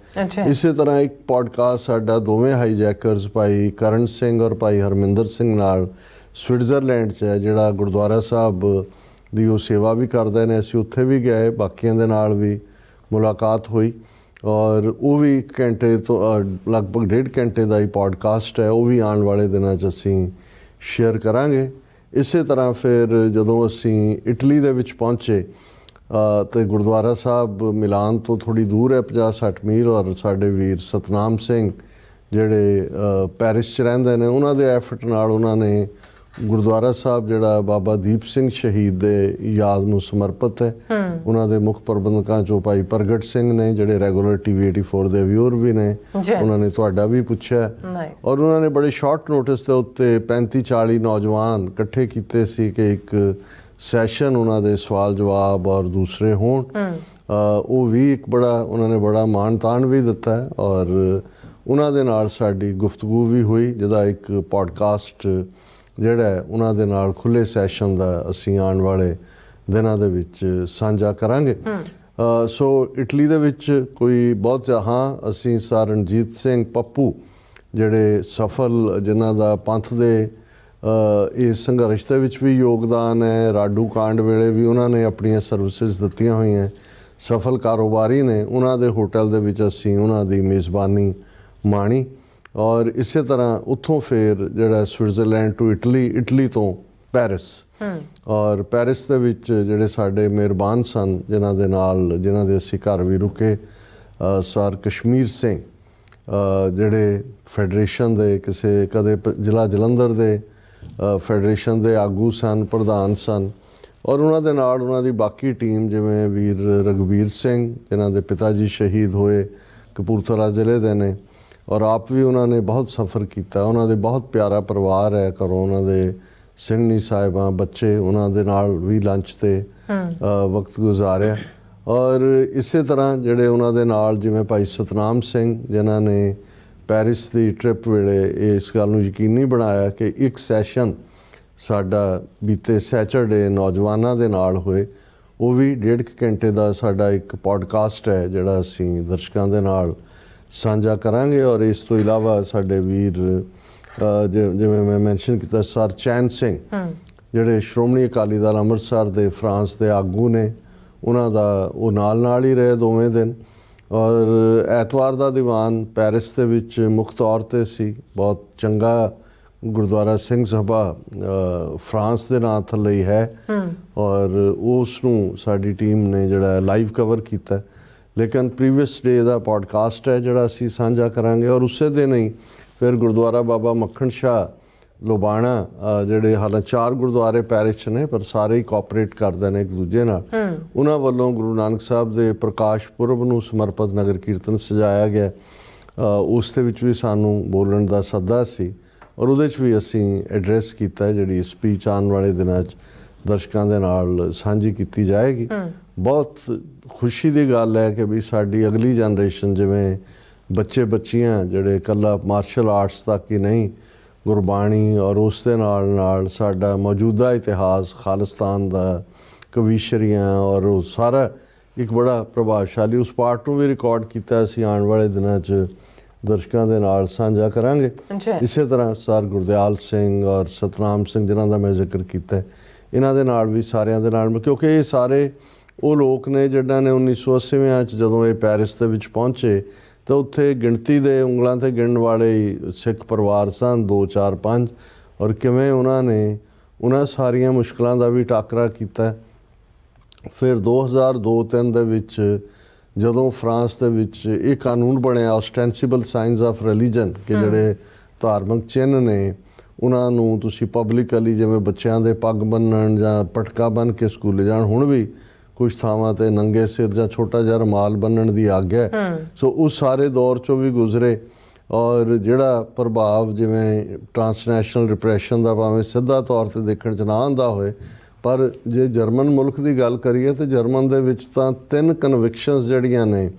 ਇਸੇ ਤਰ੍ਹਾਂ ਇੱਕ ਪੋਡਕਾਸਟ ਸਾਡਾ ਦੋਵੇਂ ਹਾਈਜੈਕਰਸ ਭਾਈ ਕਰਨ ਸਿੰਘ ਔਰ ਭਾਈ ਹਰਮਿੰਦਰ ਸਿੰਘ ਨਾਲ ਸਵਿਟਜ਼ਰਲੈਂਡ 'ਚ ਹੈ, ਜਿਹੜਾ ਗੁਰਦੁਆਰਾ ਸਾਹਿਬ ਦੀ ਉਹ ਸੇਵਾ ਵੀ ਕਰਦੇ ਨੇ। ਅਸੀਂ ਉੱਥੇ ਵੀ ਗਏ, ਬਾਕੀਆਂ ਦੇ ਨਾਲ ਵੀ ਮੁਲਾਕਾਤ ਹੋਈ ਔਰ ਉਹ ਵੀ 1 ਘੰਟੇ ਤੋਂ ਲਗਭਗ 1.5 ਘੰਟੇ ਦਾ ਹੀ ਪੋਡਕਾਸਟ ਹੈ, ਉਹ ਵੀ ਆਉਣ ਵਾਲੇ ਦਿਨਾਂ 'ਚ ਅਸੀਂ ਸ਼ੇਅਰ ਕਰਾਂਗੇ। ਇਸੇ ਤਰ੍ਹਾਂ ਫਿਰ ਜਦੋਂ ਅਸੀਂ ਇਟਲੀ ਦੇ ਵਿੱਚ ਪਹੁੰਚੇ ਤੇ ਗੁਰਦੁਆਰਾ ਸਾਹਿਬ ਮਿਲਾਨ ਤੋਂ ਥੋੜ੍ਹੀ ਦੂਰ ਹੈ, 50-60 ਮੀਲ, ਔਰ ਸਾਡੇ ਵੀਰ ਸਤਨਾਮ ਸਿੰਘ ਜਿਹੜੇ ਪੈਰਿਸ 'ਚ ਰਹਿੰਦੇ ਨੇ, ਉਹਨਾਂ ਦੇ ਐਫਰਟ ਨਾਲ ਉਹਨਾਂ ਨੇ ਗੁਰਦੁਆਰਾ ਸਾਹਿਬ ਜਿਹੜਾ ਬਾਬਾ ਦੀਪ ਸਿੰਘ ਸ਼ਹੀਦ ਦੇ ਯਾਦ ਨੂੰ ਸਮਰਪਿਤ ਹੈ, ਉਹਨਾਂ ਦੇ ਮੁੱਖ ਪ੍ਰਬੰਧਕਾਂ 'ਚੋਂ ਭਾਈ ਪ੍ਰਗਟ ਸਿੰਘ ਨੇ, ਜਿਹੜੇ ਰੈਗੂਲਰ TV 84 ਦੇ ਵਿਊਅਰ ਵੀ ਨੇ। ਉਹਨਾਂ ਨੇ ਤੁਹਾਡਾ ਵੀ ਪੁੱਛਿਆ ਔਰ ਉਹਨਾਂ ਨੇ ਬੜੇ ਸ਼ਾਰਟ ਨੋਟਿਸ ਦੇ ਉੱਤੇ 35-40 ਨੌਜਵਾਨ ਇਕੱਠੇ ਕੀਤੇ ਸੀ ਕਿ ਇੱਕ ਸੈਸ਼ਨ ਉਹਨਾਂ ਦੇ ਸਵਾਲ ਜਵਾਬ ਔਰ ਦੂਸਰੇ ਹੋਣ। ਉਹ ਵੀ ਇੱਕ ਬੜਾ ਉਹਨਾਂ ਨੇ ਬੜਾ ਮਾਣ ਤਾਣ ਵੀ ਦਿੱਤਾ ਹੈ ਔਰ ਉਹਨਾਂ ਦੇ ਨਾਲ ਸਾਡੀ ਗੁਫ਼ਤਗੂ ਵੀ ਹੋਈ, ਜਿਹਦਾ ਇੱਕ ਪੋਡਕਾਸਟ ਜਿਹੜਾ ਹੈ ਉਹਨਾਂ ਦੇ ਨਾਲ ਖੁੱਲ੍ਹੇ ਸੈਸ਼ਨ ਦਾ ਅਸੀਂ ਆਉਣ ਵਾਲੇ ਦਿਨਾਂ ਦੇ ਵਿੱਚ ਸਾਂਝਾ ਕਰਾਂਗੇ। ਸੋ ਇਟਲੀ ਦੇ ਵਿੱਚ ਕੋਈ ਬਹੁਤ ਅਸੀਂ ਸਰ ਰਣਜੀਤ ਸਿੰਘ ਪੱਪੂ, ਜਿਹੜੇ ਸਫਲ, ਜਿਨ੍ਹਾਂ ਦਾ ਪੰਥ ਦੇ ਇਸ ਸੰਘਰਸ਼ ਦੇ ਵਿੱਚ ਵੀ ਯੋਗਦਾਨ ਹੈ, ਰਾਡੂ ਕਾਂਡ ਵੇਲੇ ਵੀ ਉਹਨਾਂ ਨੇ ਆਪਣੀਆਂ ਸਰਵਿਸਿਜ਼ ਦਿੱਤੀਆਂ ਹੋਈਆਂ, ਸਫਲ ਕਾਰੋਬਾਰੀ ਨੇ। ਉਹਨਾਂ ਦੇ ਹੋਟਲ ਦੇ ਵਿੱਚ ਅਸੀਂ ਉਹਨਾਂ ਦੀ ਮੇਜ਼ਬਾਨੀ ਮਾਣੀ ਔਰ ਇਸੇ ਤਰ੍ਹਾਂ ਉੱਥੋਂ ਫਿਰ ਜਿਹੜਾ ਸਵਿਟਜ਼ਰਲੈਂਡ ਟੂ ਇਟਲੀ, ਇਟਲੀ ਤੋਂ ਪੈਰਿਸ, ਔਰ ਪੈਰਿਸ ਦੇ ਵਿੱਚ ਜਿਹੜੇ ਸਾਡੇ ਮਿਹਰਬਾਨ ਸਨ, ਜਿਨ੍ਹਾਂ ਦੇ ਅਸੀਂ ਘਰ ਵੀ ਰੁਕੇ, ਸਰ ਕਸ਼ਮੀਰ ਸਿੰਘ, ਜਿਹੜੇ ਫੈਡਰੇਸ਼ਨ ਦੇ ਕਦੇ ਜ਼ਿਲ੍ਹਾ ਜਲੰਧਰ ਦੇ ਫੈਡਰੇਸ਼ਨ ਦੇ ਆਗੂ ਸਨ, ਪ੍ਰਧਾਨ ਸਨ, ਔਰ ਉਹਨਾਂ ਦੇ ਨਾਲ ਉਹਨਾਂ ਦੀ ਬਾਕੀ ਟੀਮ, ਜਿਵੇਂ ਵੀਰ ਰਘਬੀਰ ਸਿੰਘ, ਜਿਨ੍ਹਾਂ ਦੇ ਪਿਤਾ ਜੀ ਸ਼ਹੀਦ ਹੋਏ, ਕਪੂਰਥਲਾ ਜ਼ਿਲ੍ਹੇ ਦੇ ਨੇ, ਔਰ ਆਪ ਵੀ ਉਹਨਾਂ ਨੇ ਬਹੁਤ ਸਫ਼ਰ ਕੀਤਾ। ਉਹਨਾਂ ਦੇ ਬਹੁਤ ਪਿਆਰਾ ਪਰਿਵਾਰ ਹੈ, ਘਰੋਂ ਉਹਨਾਂ ਦੇ ਸਿੰਘਣੀ ਸਾਹਿਬਾਂ, ਬੱਚੇ, ਉਹਨਾਂ ਦੇ ਨਾਲ ਵੀ ਲੰਚ 'ਤੇ ਵਕਤ ਗੁਜ਼ਾਰਿਆ। ਔਰ ਇਸੇ ਤਰ੍ਹਾਂ ਜਿਹੜੇ ਉਹਨਾਂ ਦੇ ਨਾਲ ਜਿਵੇਂ ਭਾਈ ਸਤਨਾਮ ਸਿੰਘ, ਜਿਨ੍ਹਾਂ ਨੇ ਪੈਰਿਸ ਦੀ ਟ੍ਰਿਪ ਵੇਲੇ ਇਸ ਗੱਲ ਨੂੰ ਯਕੀਨੀ ਬਣਾਇਆ ਕਿ ਇੱਕ ਸੈਸ਼ਨ ਸਾਡਾ ਬੀਤੇ ਸੈਚਰਡੇ ਨੌਜਵਾਨਾਂ ਦੇ ਨਾਲ ਹੋਏ, ਉਹ ਵੀ 1.5 ਘੰਟੇ ਦਾ ਸਾਡਾ ਇੱਕ ਪੋਡਕਾਸਟ ਹੈ, ਜਿਹੜਾ ਅਸੀਂ ਦਰਸ਼ਕਾਂ ਦੇ ਨਾਲ ਸਾਂਝਾ ਕਰਾਂਗੇ। ਔਰ ਇਸ ਤੋਂ ਇਲਾਵਾ ਸਾਡੇ ਵੀਰ ਜਿਵੇਂ ਮੈਂ ਮੈਂਸ਼ਨ ਕੀਤਾ, ਸਰ ਚੈਨ ਸਿੰਘ, ਜਿਹੜੇ ਸ਼੍ਰੋਮਣੀ ਅਕਾਲੀ ਦਲ ਅੰਮ੍ਰਿਤਸਰ ਦੇ ਫਰਾਂਸ ਦੇ ਆਗੂ ਨੇ, ਉਹਨਾਂ ਦਾ ਉਹ ਨਾਲ ਹੀ ਰਹੇ ਦੋਵੇਂ ਦਿਨ। ਔਰ ਐਤਵਾਰ ਦਾ ਦੀਵਾਨ ਪੈਰਿਸ ਦੇ ਵਿੱਚ ਮੁੱਖ ਤੌਰ 'ਤੇ ਸੀ, ਬਹੁਤ ਚੰਗਾ ਗੁਰਦੁਆਰਾ ਸਿੰਘ ਸਭਾ ਫਰਾਂਸ ਦੇ ਨਾਂ ਥੱਲੇ ਹੀ ਹੈ ਔਰ ਉਸ ਨੂੰ ਸਾਡੀ ਟੀਮ ਨੇ ਜਿਹੜਾ ਲਾਈਵ ਕਵਰ ਕੀਤਾ। ਲੇਕਿਨ ਪ੍ਰੀਵੀਅਸ ਡੇ ਦਾ ਪੋਡਕਾਸਟ ਹੈ ਜਿਹੜਾ ਅਸੀਂ ਸਾਂਝਾ ਕਰਾਂਗੇ। ਔਰ ਉਸੇ ਦਿਨ ਹੀ ਫਿਰ ਗੁਰਦੁਆਰਾ ਬਾਬਾ ਮੱਖਣ ਸ਼ਾਹ ਲੋਬਾਣਾ, ਜਿਹੜੇ ਹਾਲਾਂਕਿ 4 ਗੁਰਦੁਆਰੇ ਪੈਰਿਸ 'ਚ ਨੇ ਪਰ ਸਾਰੇ ਹੀ ਕੋਆਪਰੇਟ ਕਰਦੇ ਨੇ ਇੱਕ ਦੂਜੇ ਨਾਲ, ਉਹਨਾਂ ਵੱਲੋਂ ਗੁਰੂ ਨਾਨਕ ਸਾਹਿਬ ਦੇ ਪ੍ਰਕਾਸ਼ ਪੁਰਬ ਨੂੰ ਸਮਰਪਿਤ ਨਗਰ ਕੀਰਤਨ ਸਜਾਇਆ ਗਿਆ। ਉਸ ਦੇ ਵਿੱਚ ਵੀ ਸਾਨੂੰ ਬੋਲਣ ਦਾ ਸੱਦਾ ਸੀ ਔਰ ਉਹਦੇ 'ਚ ਵੀ ਅਸੀਂ ਐਡਰੈਸ ਕੀਤਾ, ਜਿਹੜੀ ਸਪੀਚ ਆਉਣ ਵਾਲੇ ਦਿਨਾਂ 'ਚ ਦਰਸ਼ਕਾਂ ਦੇ ਨਾਲ ਸਾਂਝੀ ਕੀਤੀ ਜਾਏਗੀ। ਬਹੁਤ ਖੁਸ਼ੀ ਦੀ ਗੱਲ ਹੈ ਕਿ ਵੀ ਸਾਡੀ ਅਗਲੀ ਜਨਰੇਸ਼ਨ, ਜਿਵੇਂ ਬੱਚੇ ਬੱਚੀਆਂ, ਜਿਹੜੇ ਇਕੱਲਾ ਮਾਰਸ਼ਲ ਆਰਟਸ ਤੱਕ ਹੀ ਨਹੀਂ, ਗੁਰਬਾਣੀ ਔਰ ਉਸ ਦੇ ਨਾਲ ਸਾਡਾ ਮੌਜੂਦਾ ਇਤਿਹਾਸ, ਖਾਲਿਸਤਾਨ ਦਾ, ਕਵੀਸ਼ਰੀਆਂ ਔਰ ਉਹ ਸਾਰਾ ਇੱਕ ਬੜਾ ਪ੍ਰਭਾਵਸ਼ਾਲੀ, ਉਸ ਪਾਰਟ ਨੂੰ ਵੀ ਰਿਕਾਰਡ ਕੀਤਾ ਅਸੀਂ ਆਉਣ ਵਾਲੇ ਦਿਨਾਂ 'ਚ ਦਰਸ਼ਕਾਂ ਦੇ ਨਾਲ ਸਾਂਝਾ ਕਰਾਂਗੇ। ਇਸੇ ਤਰ੍ਹਾਂ ਸਰ ਗੁਰਦਿਆਲ ਸਿੰਘ ਔਰ ਸਤਨਾਮ ਸਿੰਘ, ਜਿਨ੍ਹਾਂ ਦਾ ਮੈਂ ਜ਼ਿਕਰ ਕੀਤਾ, ਇਹਨਾਂ ਦੇ ਨਾਲ ਵੀ, ਸਾਰਿਆਂ ਦੇ ਨਾਲ, ਕਿਉਂਕਿ ਇਹ ਸਾਰੇ ਉਹ ਲੋਕ ਨੇ ਜਿਨ੍ਹਾਂ ਨੇ 1980 'ਚ ਜਦੋਂ ਇਹ ਪੈਰਿਸ ਦੇ ਵਿੱਚ ਪਹੁੰਚੇ ਤਾਂ ਉੱਥੇ ਗਿਣਤੀ ਦੇ ਉਂਗਲਾਂ 'ਤੇ ਗਿਣਨ ਵਾਲੇ ਸਿੱਖ ਪਰਿਵਾਰ ਸਨ, 2, 4, 5, ਔਰ ਕਿਵੇਂ ਉਹਨਾਂ ਨੇ ਉਹਨਾਂ ਸਾਰੀਆਂ ਮੁਸ਼ਕਲਾਂ ਦਾ ਵੀ ਟਾਕਰਾ ਕੀਤਾ। ਫਿਰ 2002-03 ਦੇ ਵਿੱਚ ਜਦੋਂ ਫਰਾਂਸ ਦੇ ਵਿੱਚ ਇਹ ਕਾਨੂੰਨ ਬਣਿਆ, ਆਸਟੈਂਸੀਬਲ ਸਾਈਨਸ ਆਫ ਰਿਲੀਜਨ, ਕਿ ਜਿਹੜੇ ਧਾਰਮਿਕ ਚਿੰਨ੍ਹ ਨੇ ਉਹਨਾਂ ਨੂੰ ਤੁਸੀਂ ਪਬਲਿਕਲੀ, ਜਿਵੇਂ ਬੱਚਿਆਂ ਦੇ ਪੱਗ ਬੰਨ੍ਹਣ ਜਾਂ ਪਟਕਾ ਬੰਨ੍ਹ ਕੇ ਸਕੂਲੇ ਜਾਣ, ਹੁਣ ਵੀ ਕੁਝ ਥਾਵਾਂ 'ਤੇ ਨੰਗੇ ਸਿਰ ਜਾਂ ਛੋਟਾ ਜਿਹਾ ਰੁਮਾਲ ਬੰਨ੍ਹਣ ਦੀ ਆਗਿਆ। ਸੋ ਉਸ ਸਾਰੇ ਦੌਰ 'ਚੋਂ ਵੀ ਗੁਜ਼ਰੇ ਔਰ ਜਿਹੜਾ ਪ੍ਰਭਾਵ ਜਿਵੇਂ ਟਰਾਂਸਨੈਸ਼ਨਲ ਰਿਪਰੈਸ਼ਨ ਦਾ ਭਾਵੇਂ ਸਿੱਧਾ ਤੌਰ 'ਤੇ ਦੇਖਣ 'ਚ ਨਾ ਆਉਂਦਾ ਹੋਏ, ਪਰ ਜੇ ਜਰਮਨ ਮੁਲਕ ਦੀ ਗੱਲ ਕਰੀਏ ਤਾਂ ਜਰਮਨ ਦੇ ਵਿੱਚ ਤਾਂ 3 ਕਨਵਿਕਸ਼ਨਸ ਜਿਹੜੀਆਂ ਨੇ,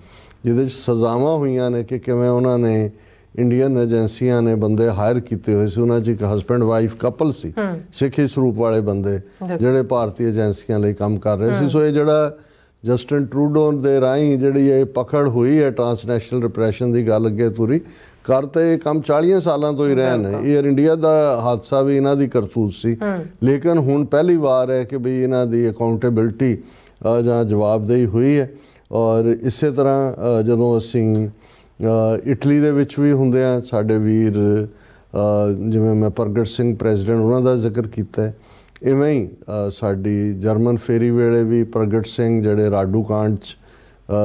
ਜਿਹਦੇ 'ਚ ਸਜ਼ਾਵਾਂ ਹੋਈਆਂ ਨੇ ਕਿ ਕਿਵੇਂ ਉਹਨਾਂ ਨੇ ਇੰਡੀਅਨ ਏਜੰਸੀਆਂ ਨੇ ਬੰਦੇ ਹਾਇਰ ਕੀਤੇ ਹੋਏ ਸੀ, ਉਹਨਾਂ 'ਚ ਇੱਕ ਹਸਬੈਂਡ ਵਾਈਫ ਕਪਲ ਸੀ, ਸਿੱਖੀ ਸਰੂਪ ਵਾਲੇ ਬੰਦੇ ਜਿਹੜੇ ਭਾਰਤੀ ਏਜੰਸੀਆਂ ਲਈ ਕੰਮ ਕਰ ਰਹੇ ਸੀ। ਸੋ ਇਹ ਜਿਹੜਾ ਜਸਟਿਨ ਟਰੂਡੋ ਦੇ ਰਾਹੀਂ ਜਿਹੜੀ ਇਹ ਪਕੜ ਹੋਈ ਹੈ ਟਰਾਂਸਨੈਸ਼ਨਲ ਰਿਪਰੈਸ਼ਨ ਦੀ ਗੱਲ ਅੱਗੇ ਤੁਰੀ ਕਰ, ਤੇ ਇਹ ਕੰਮ 40 ਸਾਲਾਂ ਤੋਂ ਹੀ ਰਹੇ ਨੇ। ਏਅਰ ਇੰਡੀਆ ਦਾ ਹਾਦਸਾ ਵੀ ਇਹਨਾਂ ਦੀ ਕਰਤੂਤ ਸੀ, ਲੇਕਿਨ ਹੁਣ ਪਹਿਲੀ ਵਾਰ ਹੈ ਕਿ ਵੀ ਇਹਨਾਂ ਦੀ ਅਕਾਊਂਟੇਬਿਲਟੀ ਜਾਂ ਜਵਾਬਦੇਹੀ ਹੋਈ ਹੈ। ਔਰ ਇਸੇ ਤਰ੍ਹਾਂ ਜਦੋਂ ਅਸੀਂ ਇਟਲੀ ਦੇ ਵਿੱਚ ਵੀ ਹੁੰਦੇ ਆ, ਸਾਡੇ ਵੀਰ ਜਿਵੇਂ ਮੈਂ ਪ੍ਰਗਟ ਸਿੰਘ ਪ੍ਰੈਜ਼ੀਡੈਂਟ ਉਹਨਾਂ ਦਾ ਜ਼ਿਕਰ ਕੀਤਾ, ਇਵੇਂ ਹੀ ਸਾਡੀ ਜਰਮਨ ਫੇਰੀ ਵੇਲੇ ਵੀ ਪ੍ਰਗਟ ਸਿੰਘ ਜਿਹੜੇ ਰਾਡੂ ਕਾਂਡ 'ਚ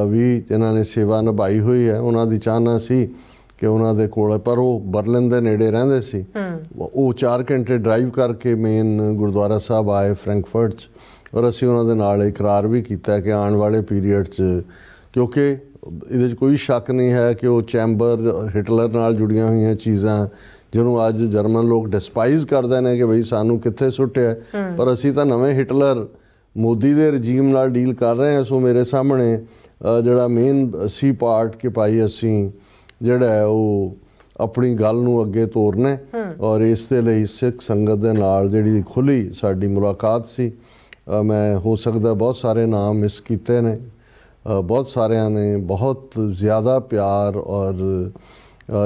ਵੀ ਜਿਨ੍ਹਾਂ ਨੇ ਸੇਵਾ ਨਿਭਾਈ ਹੋਈ ਹੈ, ਉਹਨਾਂ ਦੀ ਚਾਹਨਾ ਸੀ ਕਿ ਉਹਨਾਂ ਦੇ ਕੋਲ, ਪਰ ਉਹ ਬਰਲਿਨ ਦੇ ਨੇੜੇ ਰਹਿੰਦੇ ਸੀ, ਉਹ 4 ਘੰਟੇ ਡਰਾਈਵ ਕਰਕੇ ਮੇਨ ਗੁਰਦੁਆਰਾ ਸਾਹਿਬ ਆਏ ਫਰੈਂਕਫਰਟ 'ਚ, ਔਰ ਅਸੀਂ ਉਹਨਾਂ ਦੇ ਨਾਲ ਇਕਰਾਰ ਵੀ ਕੀਤਾ ਕਿ ਆਉਣ ਵਾਲੇ ਪੀਰੀਅਡ 'ਚ, ਕਿਉਂਕਿ ਇਹਦੇ 'ਚ ਕੋਈ ਸ਼ੱਕ ਨਹੀਂ ਹੈ ਕਿ ਉਹ ਚੈਂਬਰ ਹਿਟਲਰ ਨਾਲ ਜੁੜੀਆਂ ਹੋਈਆਂ ਚੀਜ਼ਾਂ ਜਿਹਨੂੰ ਅੱਜ ਜਰਮਨ ਲੋਕ ਡਿਸਪਾਈਜ਼ ਕਰਦੇ ਨੇ ਕਿ ਬਈ ਸਾਨੂੰ ਕਿੱਥੇ ਸੁੱਟਿਆ, ਪਰ ਅਸੀਂ ਤਾਂ ਨਵੇਂ ਹਿਟਲਰ ਮੋਦੀ ਦੇ ਰਜੀਮ ਨਾਲ ਡੀਲ ਕਰ ਰਹੇ ਹਾਂ। ਸੋ ਮੇਰੇ ਸਾਹਮਣੇ ਜਿਹੜਾ ਮੇਨ ਸੀ ਪਾਰਟ ਕਿ ਭਾਈ ਅਸੀਂ ਜਿਹੜਾ ਹੈ ਉਹ ਆਪਣੀ ਗੱਲ ਨੂੰ ਅੱਗੇ ਤੋਰਨਾ, ਔਰ ਇਸ ਦੇ ਲਈ ਸਿੱਖ ਸੰਗਤ ਦੇ ਨਾਲ ਜਿਹੜੀ ਖੁੱਲੀ ਸਾਡੀ ਮੁਲਾਕਾਤ ਸੀ। ਮੈਂ ਹੋ ਸਕਦਾ ਬਹੁਤ ਸਾਰੇ ਨਾਮ ਮਿਸ ਕੀਤੇ ਨੇ, ਬਹੁਤ ਸਾਰਿਆਂ ਨੇ ਬਹੁਤ ਜ਼ਿਆਦਾ ਪਿਆਰ ਔਰ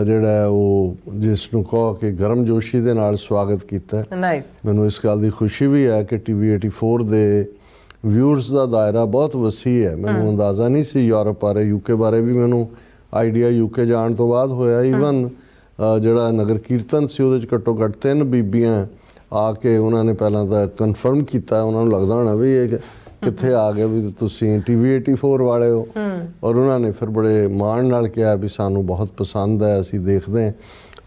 ਜਿਹੜਾ ਉਹ ਜਿਸ ਨੂੰ ਕਹੋ ਕਿ ਗਰਮਜੋਸ਼ੀ ਦੇ ਨਾਲ ਸਵਾਗਤ ਕੀਤਾ। ਮੈਨੂੰ ਇਸ ਗੱਲ ਦੀ ਖੁਸ਼ੀ ਵੀ ਹੈ ਕਿ TV 84 ਦੇ ਵਿਊਅਰਸ ਦਾ ਦਾਇਰਾ ਬਹੁਤ ਵਸੀਹ ਹੈ। ਮੈਨੂੰ ਅੰਦਾਜ਼ਾ ਨਹੀਂ ਸੀ ਯੂਰਪ ਬਾਰੇ, UK ਬਾਰੇ ਵੀ ਮੈਨੂੰ ਆਈਡੀਆ UK ਜਾਣ ਤੋਂ ਬਾਅਦ ਹੋਇਆ। ਈਵਨ ਜਿਹੜਾ ਨਗਰ ਕੀਰਤਨ ਸੀ ਉਹਦੇ 'ਚ ਘੱਟੋ ਘੱਟ 3 ਬੀਬੀਆਂ ਆ ਕੇ ਉਹਨਾਂ ਨੇ ਪਹਿਲਾਂ ਤਾਂ ਕਨਫਰਮ ਕੀਤਾ, ਉਹਨਾਂ ਨੂੰ ਲੱਗਦਾ ਹੋਣਾ ਵੀ ਇਹ ਕਿੱਥੇ ਆ ਗਏ ਵੀ ਤੁਸੀਂ TV 84 ਵਾਲੇ ਹੋ, ਔਰ ਉਹਨਾਂ ਨੇ ਫਿਰ ਬੜੇ ਮਾਣ ਨਾਲ ਕਿਹਾ ਵੀ ਸਾਨੂੰ ਬਹੁਤ ਪਸੰਦ ਹੈ, ਅਸੀਂ ਦੇਖਦੇ ਹਾਂ।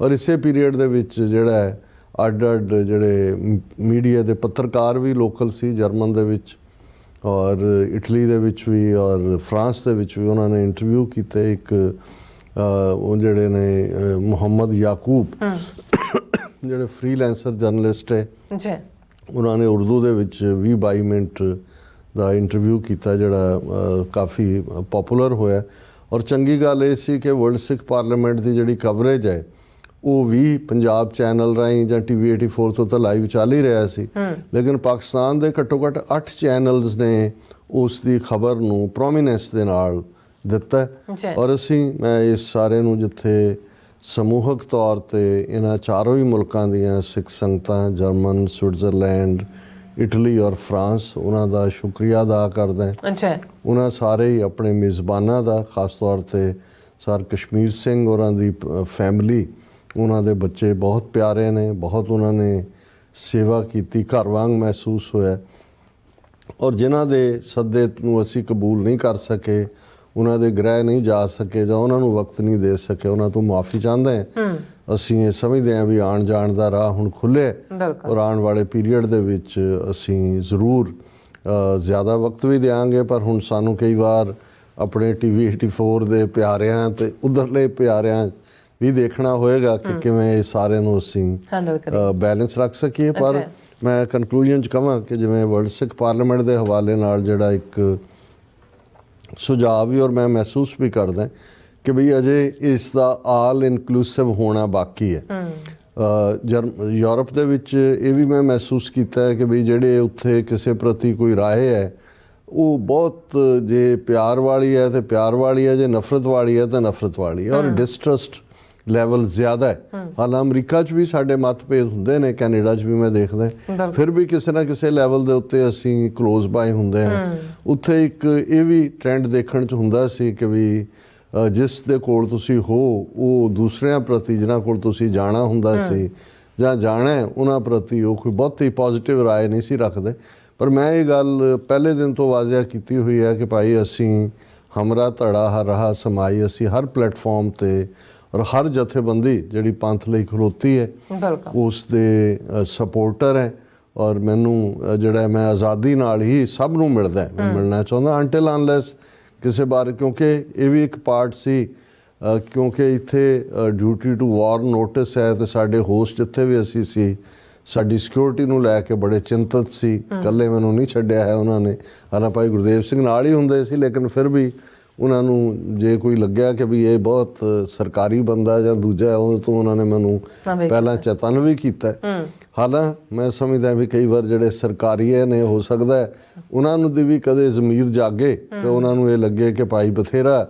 ਔਰ ਇਸੇ ਪੀਰੀਅਡ ਦੇ ਵਿੱਚ ਜਿਹੜਾ ਹੈ ਅੱਡ ਜਿਹੜੇ ਮੀਡੀਆ ਦੇ ਪੱਤਰਕਾਰ ਵੀ ਲੋਕਲ ਸੀ ਜਰਮਨ ਦੇ ਵਿੱਚ, ਔਰ ਇਟਲੀ ਦੇ ਵਿੱਚ ਵੀ, ਔਰ ਫਰਾਂਸ ਦੇ ਵਿੱਚ ਵੀ ਉਹਨਾਂ ਨੇ ਇੰਟਰਵਿਊ ਕੀਤੇ। ਇੱਕ ਉਹ ਜਿਹੜੇ ਨੇ ਮੁਹੰਮਦ ਯਾਕੂਬ ਜਿਹੜੇ ਫ੍ਰੀਲੈਂਸਰ ਜਰਨਲਿਸਟ ਹੈ, ਉਹਨਾਂ ਨੇ ਉਰਦੂ ਦੇ ਵਿੱਚ 20-22 ਮਿੰਟ ਦਾ ਇੰਟਰਵਿਊ ਕੀਤਾ ਜਿਹੜਾ ਕਾਫੀ ਪਪੂਲਰ ਹੋਇਆ। ਔਰ ਚੰਗੀ ਗੱਲ ਇਹ ਸੀ ਕਿ ਵਰਲਡ ਸਿੱਖ ਪਾਰਲੀਮੈਂਟ ਦੀ ਜਿਹੜੀ ਕਵਰੇਜ ਹੈ ਉਹ ਵੀ ਪੰਜਾਬ ਚੈਨਲ ਰਾਹੀਂ ਜਾਂ TV 84 ਤੋਂ ਤਾਂ ਲਾਈਵ ਚੱਲ ਹੀ ਰਿਹਾ ਸੀ, ਲੇਕਿਨ ਪਾਕਿਸਤਾਨ ਦੇ ਘੱਟੋ ਘੱਟ 8 ਚੈਨਲਸ ਨੇ ਉਸ ਦੀ ਖਬਰ ਨੂੰ ਪ੍ਰੋਮੀਨੈਂਸ ਦੇ ਨਾਲ ਦਿੱਤਾ। ਔਰ ਮੈਂ ਇਸ ਸਾਰੇ ਨੂੰ ਜਿੱਥੇ ਸਮੂਹਕ ਤੌਰ ਤੇ ਇਹਨਾਂ ਚਾਰੋਂ ਹੀ ਮੁਲਕਾਂ ਦੀਆਂ ਸਿੱਖ ਸੰਗਤਾਂ ਜਰਮਨ, ਸਵਿਟਜ਼ਰਲੈਂਡ, ਇਟਲੀ ਔਰ ਫਰਾਂਸ, ਉਹਨਾਂ ਦਾ ਸ਼ੁਕਰੀਆ ਅਦਾ ਕਰਦਾ। ਉਹਨਾਂ ਸਾਰੇ ਹੀ ਆਪਣੇ ਮੇਜ਼ਬਾਨਾਂ ਦਾ, ਖਾਸ ਤੌਰ ਤੇ ਸਰ ਕਸ਼ਮੀਰ ਸਿੰਘ ਹੋਰਾਂ ਦੀ ਫੈਮਿਲੀ, ਉਹਨਾਂ ਦੇ ਬੱਚੇ ਬਹੁਤ ਪਿਆਰੇ ਨੇ, ਬਹੁਤ ਉਹਨਾਂ ਨੇ ਸੇਵਾ ਕੀਤੀ, ਘਰ ਵਾਂਗ ਮਹਿਸੂਸ ਹੋਇਆ। ਔਰ ਜਿਨ੍ਹਾਂ ਦੇ ਸੱਦੇ ਨੂੰ ਅਸੀਂ ਕਬੂਲ ਨਹੀਂ ਕਰ ਸਕੇ, ਉਹਨਾਂ ਦੇ ਗ੍ਰਹਿ ਨਹੀਂ ਜਾ ਸਕੇ ਜਾਂ ਉਹਨਾਂ ਨੂੰ ਵਕਤ ਨਹੀਂ ਦੇ ਸਕੇ, ਉਹਨਾਂ ਤੋਂ ਮਾਫੀ ਚਾਹੁੰਦੇ ਹਾਂ। ਅਸੀਂ ਇਹ ਸਮਝਦੇ ਹਾਂ ਵੀ ਆਉਣ ਜਾਣ ਦਾ ਰਾਹ ਹੁਣ ਖੁੱਲ੍ਹੇ, ਔਰ ਆਉਣ ਵਾਲੇ ਪੀਰੀਅਡ ਦੇ ਵਿੱਚ ਅਸੀਂ ਜ਼ਰੂਰ ਜ਼ਿਆਦਾ ਵਕਤ ਵੀ ਦਿਆਂਗੇ, ਪਰ ਹੁਣ ਸਾਨੂੰ ਕਈ ਵਾਰ ਆਪਣੇ TV 84 ਦੇ ਪਿਆਰਿਆਂ ਤੇ ਉਧਰਲੇ ਪਿਆਰਿਆਂ ਵੀ ਦੇਖਣਾ ਹੋਏਗਾ ਕਿ ਕਿਵੇਂ ਇਹ ਸਾਰੇ ਨੂੰ ਅਸੀਂ ਬੈਲੈਂਸ ਰੱਖ ਸਕੀਏ। ਪਰ ਮੈਂ ਕਨਕਲੂਜਨ 'ਚ ਕਹਾਂ ਕਿ ਜਿਵੇਂ ਵਰਲਡ ਸਿੱਖ ਪਾਰਲੀਮੈਂਟ ਦੇ ਹਵਾਲੇ ਨਾਲ ਜਿਹੜਾ ਇੱਕ ਸੁਝਾਅ ਵੀ ਔਰ ਮੈਂ ਮਹਿਸੂਸ ਵੀ ਕਰਦਾ ਕਿ ਬਈ ਅਜੇ ਇਸ ਦਾ ਆਲ ਇਨਕਲੂਸਿਵ ਹੋਣਾ ਬਾਕੀ ਹੈ। ਯੂਰਪ ਦੇ ਵਿੱਚ ਇਹ ਵੀ ਮੈਂ ਮਹਿਸੂਸ ਕੀਤਾ ਹੈ ਕਿ ਬਈ ਜਿਹੜੇ ਉੱਥੇ ਕਿਸੇ ਪ੍ਰਤੀ ਕੋਈ ਰਾਏ ਹੈ ਉਹ ਬਹੁਤ, ਜੇ ਪਿਆਰ ਵਾਲੀ ਹੈ ਤੇ ਪਿਆਰ ਵਾਲੀ ਹੈ, ਜੇ ਨਫ਼ਰਤ ਵਾਲੀ ਹੈ ਤਾਂ ਨਫ਼ਰਤ ਵਾਲੀ ਹੈ, ਔਰ ਡਿਸਟਰਸਟ ਲੈਵਲ ਜ਼ਿਆਦਾ ਹੈ। ਹਾਲਾਂ ਅਮਰੀਕਾ 'ਚ ਵੀ ਸਾਡੇ ਮਤਭੇਦ ਹੁੰਦੇ ਨੇ, ਕੈਨੇਡਾ 'ਚ ਵੀ ਮੈਂ ਦੇਖਦਾ, ਫਿਰ ਵੀ ਕਿਸੇ ਨਾ ਕਿਸੇ ਲੈਵਲ ਦੇ ਉੱਤੇ ਅਸੀਂ ਕਲੋਜ਼ ਬਾਏ ਹੁੰਦੇ ਹਾਂ। ਉੱਥੇ ਇੱਕ ਇਹ ਵੀ ਟ੍ਰੈਂਡ ਦੇਖਣ 'ਚ ਹੁੰਦਾ ਸੀ ਕਿ ਵੀ ਜਿਸ ਦੇ ਕੋਲ ਤੁਸੀਂ ਹੋ ਉਹ ਦੂਸਰਿਆਂ ਪ੍ਰਤੀ ਜਿਨ੍ਹਾਂ ਕੋਲ ਤੁਸੀਂ ਜਾਣਾ ਹੁੰਦਾ ਸੀ ਜਾਂ ਜਾਣਾ ਉਹਨਾਂ ਪ੍ਰਤੀ ਉਹ ਕੋਈ ਬਹੁਤੀ ਪੋਜ਼ਿਟਿਵ ਰਾਏ ਨਹੀਂ ਸੀ ਰੱਖਦੇ। ਪਰ ਮੈਂ ਇਹ ਗੱਲ ਪਹਿਲੇ ਦਿਨ ਤੋਂ ਵਾਜ਼ਿਆ ਕੀਤੀ ਹੋਈ ਹੈ ਕਿ ਭਾਈ ਅਸੀਂ ਹਮਰਾ ਧੜਾ ਹਰ ਰਹਾ ਸਮਾਈ, ਅਸੀਂ ਹਰ ਪਲੇਟਫਾਰਮ ਤੇ ਔਰ ਹਰ ਜਥੇਬੰਦੀ ਜਿਹੜੀ ਪੰਥ ਲਈ ਖਲੋਤੀ ਹੈ ਉਸ ਦੇ ਸਪੋਰਟਰ ਹੈ। ਔਰ ਮੈਨੂੰ ਜਿਹੜਾ ਮੈਂ ਆਜ਼ਾਦੀ ਨਾਲ ਹੀ ਸਭ ਨੂੰ ਮਿਲਦਾ, ਮੈਂ ਮਿਲਣਾ ਚਾਹੁੰਦਾ ਅੰਟਿਲ ਅਨਲੈਸ ਕਿਸੇ ਬਾਰੇ, ਕਿਉਂਕਿ ਇਹ ਵੀ ਇੱਕ ਪਾਰਟ ਸੀ ਕਿਉਂਕਿ ਇੱਥੇ ਡਿਊਟੀ ਟੂ ਵਾਰ ਨੋਟਿਸ ਹੈ ਤੇ ਸਾਡੇ ਹੋਸਟ ਜਿੱਥੇ ਵੀ ਅਸੀਂ ਸੀ ਸਾਡੀ ਸਿਕਿਉਰਿਟੀ ਨੂੰ ਲੈ ਕੇ ਬੜੇ ਚਿੰਤਤ ਸੀ। ਇਕੱਲੇ ਮੈਨੂੰ ਨਹੀਂ ਛੱਡਿਆ ਹੈ ਉਹਨਾਂ ਨੇ, ਹਾਲਾਂ ਭਾਈ ਗੁਰਦੇਵ ਸਿੰਘ ਨਾਲ ਹੀ ਹੁੰਦੇ ਸੀ, ਲੇਕਿਨ ਫਿਰ ਵੀ ਉਹਨਾਂ ਨੂੰ ਜੇ ਕੋਈ ਲੱਗਿਆ ਕਿ ਵੀ ਇਹ ਬਹੁਤ ਸਰਕਾਰੀ ਬੰਦਾ ਜਾਂ ਦੂਜਾ ਹੈ, ਉਹ ਤੋਂ ਉਹਨਾਂ ਨੇ ਮੈਨੂੰ ਪਹਿਲਾਂ ਚੇਤਨ ਵੀ ਕੀਤਾ। ਹਾਲਾਂ ਮੈਂ ਸਮਝਦਾ ਵੀ ਕਈ ਵਾਰ ਜਿਹੜੇ ਸਰਕਾਰੀਏ ਨੇ, ਹੋ ਸਕਦਾ ਹੈ ਉਹਨਾਂ ਨੂੰ ਦੀ ਵੀ ਕਦੇ ਜ਼ਮੀਰ ਜਾਗੇ ਤੇ ਉਹਨਾਂ ਨੂੰ ਇਹ ਲੱਗੇ ਕਿ ਭਾਈ ਬਥੇਰਾ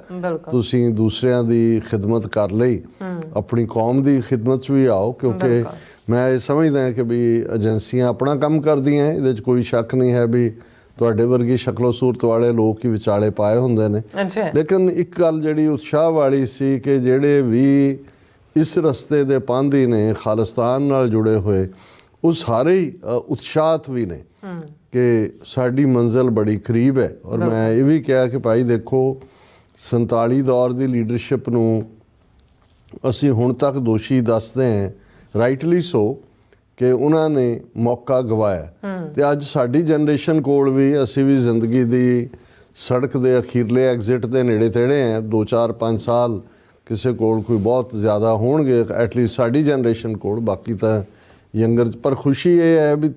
ਤੁਸੀਂ ਦੂਸਰਿਆਂ ਦੀ ਖਿਦਮਤ ਕਰ ਲਈ, ਆਪਣੀ ਕੌਮ ਦੀ ਖਿਦਮਤ 'ਚ ਵੀ ਆਓ। ਕਿਉਂਕਿ ਮੈਂ ਇਹ ਸਮਝਦਾ ਕਿ ਵੀ ਏਜੰਸੀਆਂ ਆਪਣਾ ਕੰਮ ਕਰਦੀਆਂ, ਇਹਦੇ 'ਚ ਕੋਈ ਸ਼ੱਕ ਨਹੀਂ ਹੈ ਵੀ ਤੁਹਾਡੇ ਵਰਗੀ ਸ਼ਕਲੋ ਸੂਰਤ ਵਾਲੇ ਲੋਕ ਹੀ ਵਿਚਾਲੇ ਪਾਏ ਹੁੰਦੇ ਨੇ। ਲੇਕਿਨ ਇੱਕ ਗੱਲ ਜਿਹੜੀ ਉਤਸ਼ਾਹ ਵਾਲੀ ਸੀ ਕਿ ਜਿਹੜੇ ਵੀ ਇਸ ਰਸਤੇ ਦੇ ਪਾਂਧੀ ਨੇ, ਖਾਲਿਸਤਾਨ ਨਾਲ ਜੁੜੇ ਹੋਏ, ਉਹ ਸਾਰੇ ਹੀ ਉਤਸ਼ਾਹਤ ਵੀ ਨੇ ਕਿ ਸਾਡੀ ਮੰਜ਼ਿਲ ਬੜੀ ਕਰੀਬ ਹੈ। ਔਰ ਮੈਂ ਇਹ ਵੀ ਕਿਹਾ ਕਿ ਭਾਈ ਦੇਖੋ 47 ਦੌਰ ਦੀ ਲੀਡਰਸ਼ਿਪ ਨੂੰ ਅਸੀਂ ਹੁਣ ਤੱਕ ਦੋਸ਼ੀ ਦੱਸਦੇ ਹਾਂ, ਰਾਈਟਲੀ ਸੋ, ਕਿ ਉਹਨਾਂ ਨੇ ਮੌਕਾ ਗਵਾਇਆ। ਤੇ ਅੱਜ ਸਾਡੀ ਜਨਰੇਸ਼ਨ ਕੋਲ ਵੀ, ਅਸੀਂ ਵੀ ਜ਼ਿੰਦਗੀ ਦੀ ਸੜਕ ਦੇ ਅਖੀਰਲੇ ਐਗਜ਼ਿਟ ਦੇ ਨੇੜੇ ਤੇੜੇ ਹਾਂ। 2 4 5 ਸਾਲ ਕਿਸੇ ਕੋਲ ਕੋਈ ਬਹੁਤ ਜ਼ਿਆਦਾ ਹੋਣਗੇ ਐਟਲੀਸਟ ਸਾਡੀ ਜਨਰੇਸ਼ਨ ਕੋਲ, ਬਾਕੀ ਤਾਂ ਯੰਗਰ। ਪਰ ਖੁਸ਼ੀ ਇਹ ਹੈ ਵੀ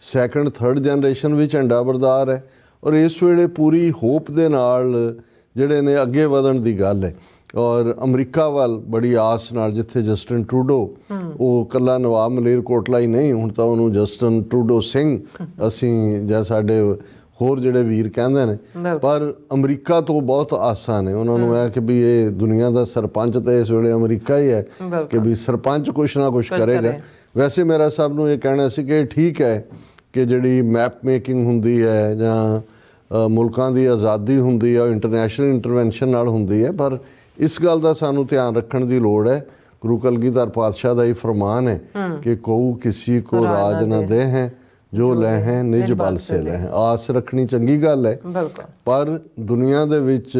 2nd 3rd ਜਨਰੇਸ਼ਨ ਵੀ ਝੰਡਾ ਬਰਦਾਰ ਹੈ। ਔਰ ਇਸ ਵੇਲੇ ਪੂਰੀ ਹੋਪ ਦੇ ਨਾਲ ਜਿਹੜੇ ਨੇ ਅੱਗੇ ਵਧਣ ਦੀ ਗੱਲ ਹੈ। ਔਰ ਅਮਰੀਕਾ ਵੱਲ ਬੜੀ ਆਸ ਨਾਲ, ਜਿੱਥੇ ਜਸਟਿਨ ਟਰੂਡੋ, ਉਹ ਕੱਲਾ ਨਵਾਬ ਮਲੇਰਕੋਟਲਾ ਹੀ ਨਹੀਂ, ਹੁਣ ਤਾਂ ਉਹਨੂੰ ਜਸਟਿਨ ਟਰੂਡੋ ਸਿੰਘ ਅਸੀਂ ਜਾਂ ਸਾਡੇ ਹੋਰ ਜਿਹੜੇ ਵੀਰ ਕਹਿੰਦੇ ਨੇ, ਪਰ ਅਮਰੀਕਾ ਤੋਂ ਬਹੁਤ ਆਸਾਂ ਨੇ ਉਹਨਾਂ ਨੂੰ। ਹੈ ਕਿ ਵੀ ਇਹ ਦੁਨੀਆ ਦਾ ਸਰਪੰਚ ਤਾਂ ਇਸ ਵੇਲੇ ਅਮਰੀਕਾ ਹੀ ਹੈ, ਕਿ ਵੀ ਸਰਪੰਚ ਕੁਛ ਨਾ ਕੁਛ ਕਰੇਗਾ। ਵੈਸੇ ਮੇਰਾ ਸਭ ਨੂੰ ਇਹ ਕਹਿਣਾ ਸੀ ਕਿ ਠੀਕ ਹੈ ਕਿ ਜਿਹੜੀ ਮੈਪ ਮੇਕਿੰਗ ਹੁੰਦੀ ਹੈ ਜਾਂ ਮੁਲਕਾਂ ਦੀ ਆਜ਼ਾਦੀ ਹੁੰਦੀ ਹੈ, ਉਹ ਇੰਟਰਨੈਸ਼ਨਲ ਇੰਟਰਵੈਂਸ਼ਨ ਨਾਲ ਹੁੰਦੀ ਹੈ। ਪਰ ਇਸ ਗੱਲ ਦਾ ਸਾਨੂੰ ਧਿਆਨ ਰੱਖਣ ਦੀ ਲੋੜ ਹੈ। ਗੁਰੂ ਕਲਗੀਧਰ ਪਾਤਸ਼ਾਹ ਦਾ ਇਹ ਫਰਮਾਨ ਹੈ ਕਿ ਕਉ ਕਿਸੀ ਕੋ ਰਾਜ ਨਾ ਦੇ ਹੈ, ਜੋ ਲੈ ਹੈ ਨਿਜ ਬਲ ਸੇ ਲੈ ਹੈ। ਆਸ ਰੱਖਣੀ ਚੰਗੀ ਗੱਲ ਹੈ, ਪਰ ਦੁਨੀਆ ਦੇ ਵਿੱਚ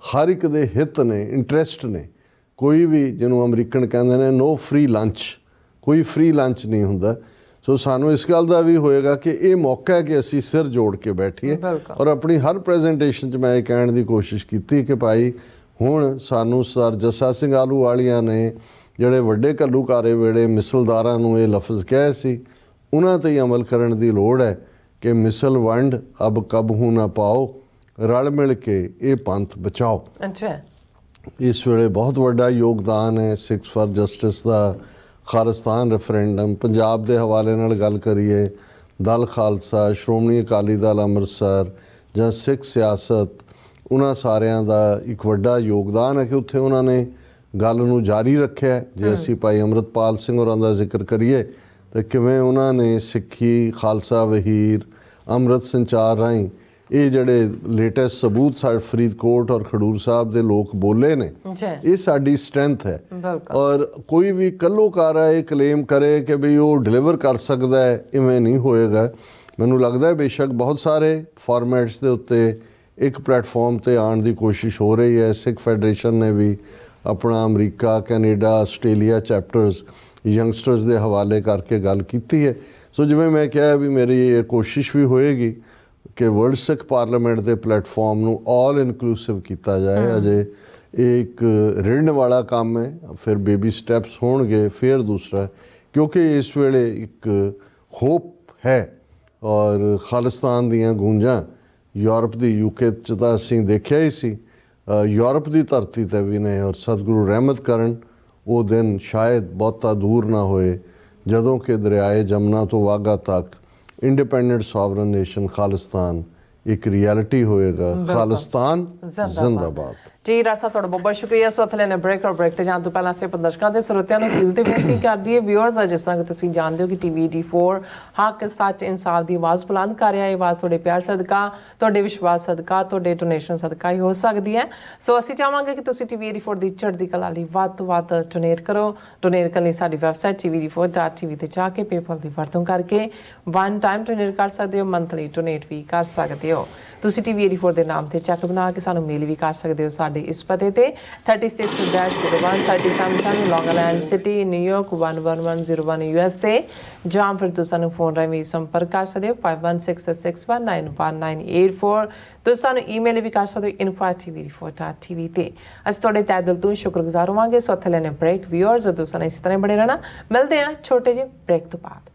ਹਰ ਇੱਕ ਦੇ ਹਿੱਤ ਨੇ, ਇੰਟਰਸਟ ਨੇ। ਕੋਈ ਵੀ, ਜਿਹਨੂੰ ਅਮਰੀਕਨ ਕਹਿੰਦੇ ਨੇ, ਨੋ ਫ੍ਰੀ ਲੰਚ, ਕੋਈ ਫ੍ਰੀ ਲੰਚ ਨਹੀਂ ਹੁੰਦਾ। ਸੋ ਸਾਨੂੰ ਇਸ ਗੱਲ ਦਾ ਵੀ ਹੋਏਗਾ ਕਿ ਇਹ ਮੌਕਾ ਹੈ ਕਿ ਅਸੀਂ ਸਿਰ ਜੋੜ ਕੇ ਬੈਠੀਏ। ਔਰ ਆਪਣੀ ਹਰ ਪ੍ਰੈਜੈਂਟੇਸ਼ਨ 'ਚ ਮੈਂ ਇਹ ਕਹਿਣ ਦੀ ਕੋਸ਼ਿਸ਼ ਕੀਤੀ ਕਿ ਭਾਈ ਹੁਣ ਸਾਨੂੰ ਸਰ ਜੱਸਾ ਸਿੰਘ ਆਹਲੂਵਾਲੀਆ ਨੇ, ਜਿਹੜੇ ਵੱਡੇ ਘੱਲੂਘਾਰੇ ਵੇਲੇ ਮਿਸਲਦਾਰਾਂ ਨੂੰ ਇਹ ਲਫ਼ਜ਼ ਕਹੇ ਸੀ, ਉਹਨਾਂ 'ਤੇ ਹੀ ਅਮਲ ਕਰਨ ਦੀ ਲੋੜ ਹੈ ਕਿ ਮਿਸਲ ਵੰਡ ਅਬ ਕਬਹੂ ਨਾ ਪਾਓ, ਰਲ ਮਿਲ ਕੇ ਇਹ ਪੰਥ ਬਚਾਓ। ਇਸ ਵੇਲੇ ਬਹੁਤ ਵੱਡਾ ਯੋਗਦਾਨ ਹੈ Sikhs for justice the, Khalistan referendum, Punjab ਦੇ ਹਵਾਲੇ ਨਾਲ ਗੱਲ ਕਰੀਏ, ਦਲ ਖਾਲਸਾ, ਸ਼੍ਰੋਮਣੀ ਅਕਾਲੀ ਦਲ ਅੰਮ੍ਰਿਤਸਰ ਜਾਂ ਸਿੱਖ ਸਿਆਸਤ, ਉਹਨਾਂ ਸਾਰਿਆਂ ਦਾ ਇੱਕ ਵੱਡਾ ਯੋਗਦਾਨ ਹੈ ਕਿ ਉੱਥੇ ਉਹਨਾਂ ਨੇ ਗੱਲ ਨੂੰ ਜਾਰੀ ਰੱਖਿਆ। ਜੇ ਅਸੀਂ ਭਾਈ ਅੰਮ੍ਰਿਤਪਾਲ ਸਿੰਘ ਹੋਰਾਂ ਦਾ ਜ਼ਿਕਰ ਕਰੀਏ ਤਾਂ ਕਿਵੇਂ ਉਹਨਾਂ ਨੇ ਸਿੱਖੀ, ਖਾਲਸਾ ਵਹੀਰ, ਅੰਮ੍ਰਿਤ ਸੰਚਾਰ ਰਾਹੀਂ ਇਹ ਜਿਹੜੇ ਲੇਟੈਸਟ ਸਬੂਤ ਸਾਡੇ ਫਰੀਦਕੋਟ ਔਰ ਖਡੂਰ ਸਾਹਿਬ ਦੇ ਲੋਕ ਬੋਲੇ ਨੇ, ਇਹ ਸਾਡੀ ਸਟਰੈਂਥ ਹੈ। ਔਰ ਕੋਈ ਵੀ ਕੱਲੋਕਾਰਾ ਇਹ ਕਲੇਮ ਕਰੇ ਕਿ ਵੀ ਉਹ ਡਿਲੀਵਰ ਕਰ ਸਕਦਾ ਹੈ, ਇਵੇਂ ਨਹੀਂ ਹੋਏਗਾ। ਮੈਨੂੰ ਲੱਗਦਾ ਬੇਸ਼ੱਕ ਬਹੁਤ ਸਾਰੇ ਫਾਰਮੈਟਸ ਦੇ ਉੱਤੇ ਇੱਕ ਪਲੇਟਫਾਰਮ 'ਤੇ ਆਉਣ ਦੀ ਕੋਸ਼ਿਸ਼ ਹੋ ਰਹੀ ਹੈ। ਸਿੱਖ ਫੈਡਰੇਸ਼ਨ ਨੇ ਵੀ ਆਪਣਾ America, Canada, Australia chapters youngsters ਦੇ ਹਵਾਲੇ ਕਰਕੇ ਗੱਲ ਕੀਤੀ ਹੈ। ਸੋ ਜਿਵੇਂ ਮੈਂ ਕਿਹਾ ਵੀ ਮੇਰੀ ਇਹ ਕੋਸ਼ਿਸ਼ ਵੀ ਹੋਏਗੀ ਕਿ ਵਰਲਡ ਸਿੱਖ ਪਾਰਲੀਮੈਂਟ ਦੇ ਪਲੇਟਫਾਰਮ ਨੂੰ ਆਲ ਇਨਕਲੂਸਿਵ ਕੀਤਾ ਜਾਏ। ਅਜੇ ਇਹ ਇੱਕ ਰਿੜਨ ਵਾਲਾ ਕੰਮ ਹੈ, ਫਿਰ ਬੇਬੀ ਸਟੈਪਸ ਹੋਣਗੇ, ਫਿਰ ਦੂਸਰਾ, ਕਿਉਂਕਿ ਇਸ ਵੇਲੇ ਇੱਕ ਹੋਪ ਹੈ। ਔਰ ਖਾਲਿਸਤਾਨ ਦੀਆਂ ਗੂੰਜਾਂ ਯੂਰਪ ਦੀ, UK 'ਚ ਤਾਂ ਅਸੀਂ ਦੇਖਿਆ ਹੀ ਸੀ, ਯੂਰਪ ਦੀ ਧਰਤੀ 'ਤੇ ਵੀ ਨੇ। ਔਰ ਸਤਿਗੁਰੂ ਰਹਿਮਤ ਕਰਨ ਉਹ ਦਿਨ ਸ਼ਾਇਦ ਬਹੁਤਾ ਦੂਰ ਨਾ ਹੋਏ ਜਦੋਂ ਕਿ ਦਰਿਆਏ ਜਮਨਾ ਤੋਂ ਵਾਘਾ ਤੱਕ ਇੰਡੀਪੈਂਡੈਂਟ ਸੋਵਰਨ ਨੇਸ਼ਨ ਖਾਲਿਸਤਾਨ ਇੱਕ ਰਿਐਲਿਟੀ ਹੋਏਗਾ। ਖਾਲਿਸਤਾਨ ਜ਼ਿੰਦਾਬਾਦ। ਜੀ ਡਾਕਟਰ ਸਾਹਿਬ, ਤੁਹਾਡਾ ਬਹੁਤ ਬਹੁਤ ਸ਼ੁਕਰੀਆ। ਸੋ ਅਥਲੇ ਨੇ ਬ੍ਰੇਕ ਤੇ ਜਾਣ ਤੋਂ ਪਹਿਲਾਂ ਸਿਰਫ ਦਰਸ਼ਕਾਂ ਦੇ ਸਰੋਤਿਆਂ ਨੂੰ ਦਿਲ ਤੇ ਬੇਨਤੀ ਕਰਦੀ ਹੈ, ਵਿਊਅਰਸ, ਜਿਸ ਤਰ੍ਹਾਂ ਕਿ ਤੁਸੀਂ ਜਾਣਦੇ ਹੋ ਕਿ TV84 ਹੱਕ, ਸੱਚ, ਇਨਸਾਫ ਦੀ ਆਵਾਜ਼ ਬੁਲੰਦ ਕਰ ਰਿਹਾ ਹੈ। ਇਹ ਆਵਾਜ਼ ਤੁਹਾਡੇ ਪਿਆਰ ਸਦਕਾ, ਤੁਹਾਡੇ ਵਿਸ਼ਵਾਸ ਸਦਕਾ, ਤੁਹਾਡੇ ਡੋਨੇਸ਼ਨ ਸਦਕਾ ਹੀ ਹੋ ਸਕਦੀ ਹੈ। ਸੋ ਅਸੀਂ ਚਾਹਾਂਗੇ ਕਿ ਤੁਸੀਂ TV84 ਦੀ ਚੜ੍ਹਦੀ ਕਲਾ ਲਈ ਵੱਧ ਤੋਂ ਵੱਧ ਡੋਨੇਟ ਕਰੋ। ਡੋਨੇਟ ਕਰਨ ਲਈ ਸਾਡੀ ਵੈਬਸਾਈਟ TV84.tv ਤੇ ਜਾ ਕੇ ਪੇਪਲ ਦੀ ਵਰਤੋਂ ਕਰਕੇ ਵਨ ਟਾਈਮ ਡੋਨੇਟ ਕਰ ਸਕਦੇ ਹੋ, ਮੰਥਲੀ ਡੋਨੇਟ ਵੀ ਕਰ ਸਕਦੇ ਹੋ। ਤੁਸੀਂ TV84 ਦੇ ਨਾਮ ਤੇ ਚੈੱਕ ਬਣਾ ਕੇ ਸਾਨੂੰ ਮੇਲ ਵੀ ਕਰ ਸਕਦੇ ਹੋ ਸਾਡੇ ਇਸ ਪਤੇ ਤੇ 36-01-37 ਲੌਂਗ ਆਈਲੈਂਡ ਸਿਟੀ, ਨਿਊਯਾਰਕ 11101 USA, ਜਾਂ ਫਿਰ ਤੁਸੀਂ ਸਾਨੂੰ ਫੋਨ ਰਾਹੀਂ ਸੰਪਰਕ ਕਰ ਸਕਦੇ ਹੋ 5166191984। ਤੁਸੀਂ ਸਾਨੂੰ ਈਮੇਲ ਵੀ ਕਰ ਸਕਦੇ ਹੋ info@tv84.tv ਤੇ। ਅਸੀਂ ਤੁਹਾਡੇ ਤਹਿ ਦਿਲ ਤੋਂ ਸ਼ੁਕਰਗੁਜ਼ਾਰ ਹੋਵਾਂਗੇ। ਸੋ ਇੱਥੇ ਲੈਣੇ ਬ੍ਰੇਕ। ਵਿਊਅਰਸ, ਤੁਸੀਂ ਇਸੇ ਤਰ੍ਹਾਂ ਬਣੇ ਰਹਿਣਾ। ਮਿਲਦੇ ਹਾਂ ਛੋਟੇ ਜਿਹੇ ਬ੍ਰੇਕ ਤੋਂ ਬਾਅਦ।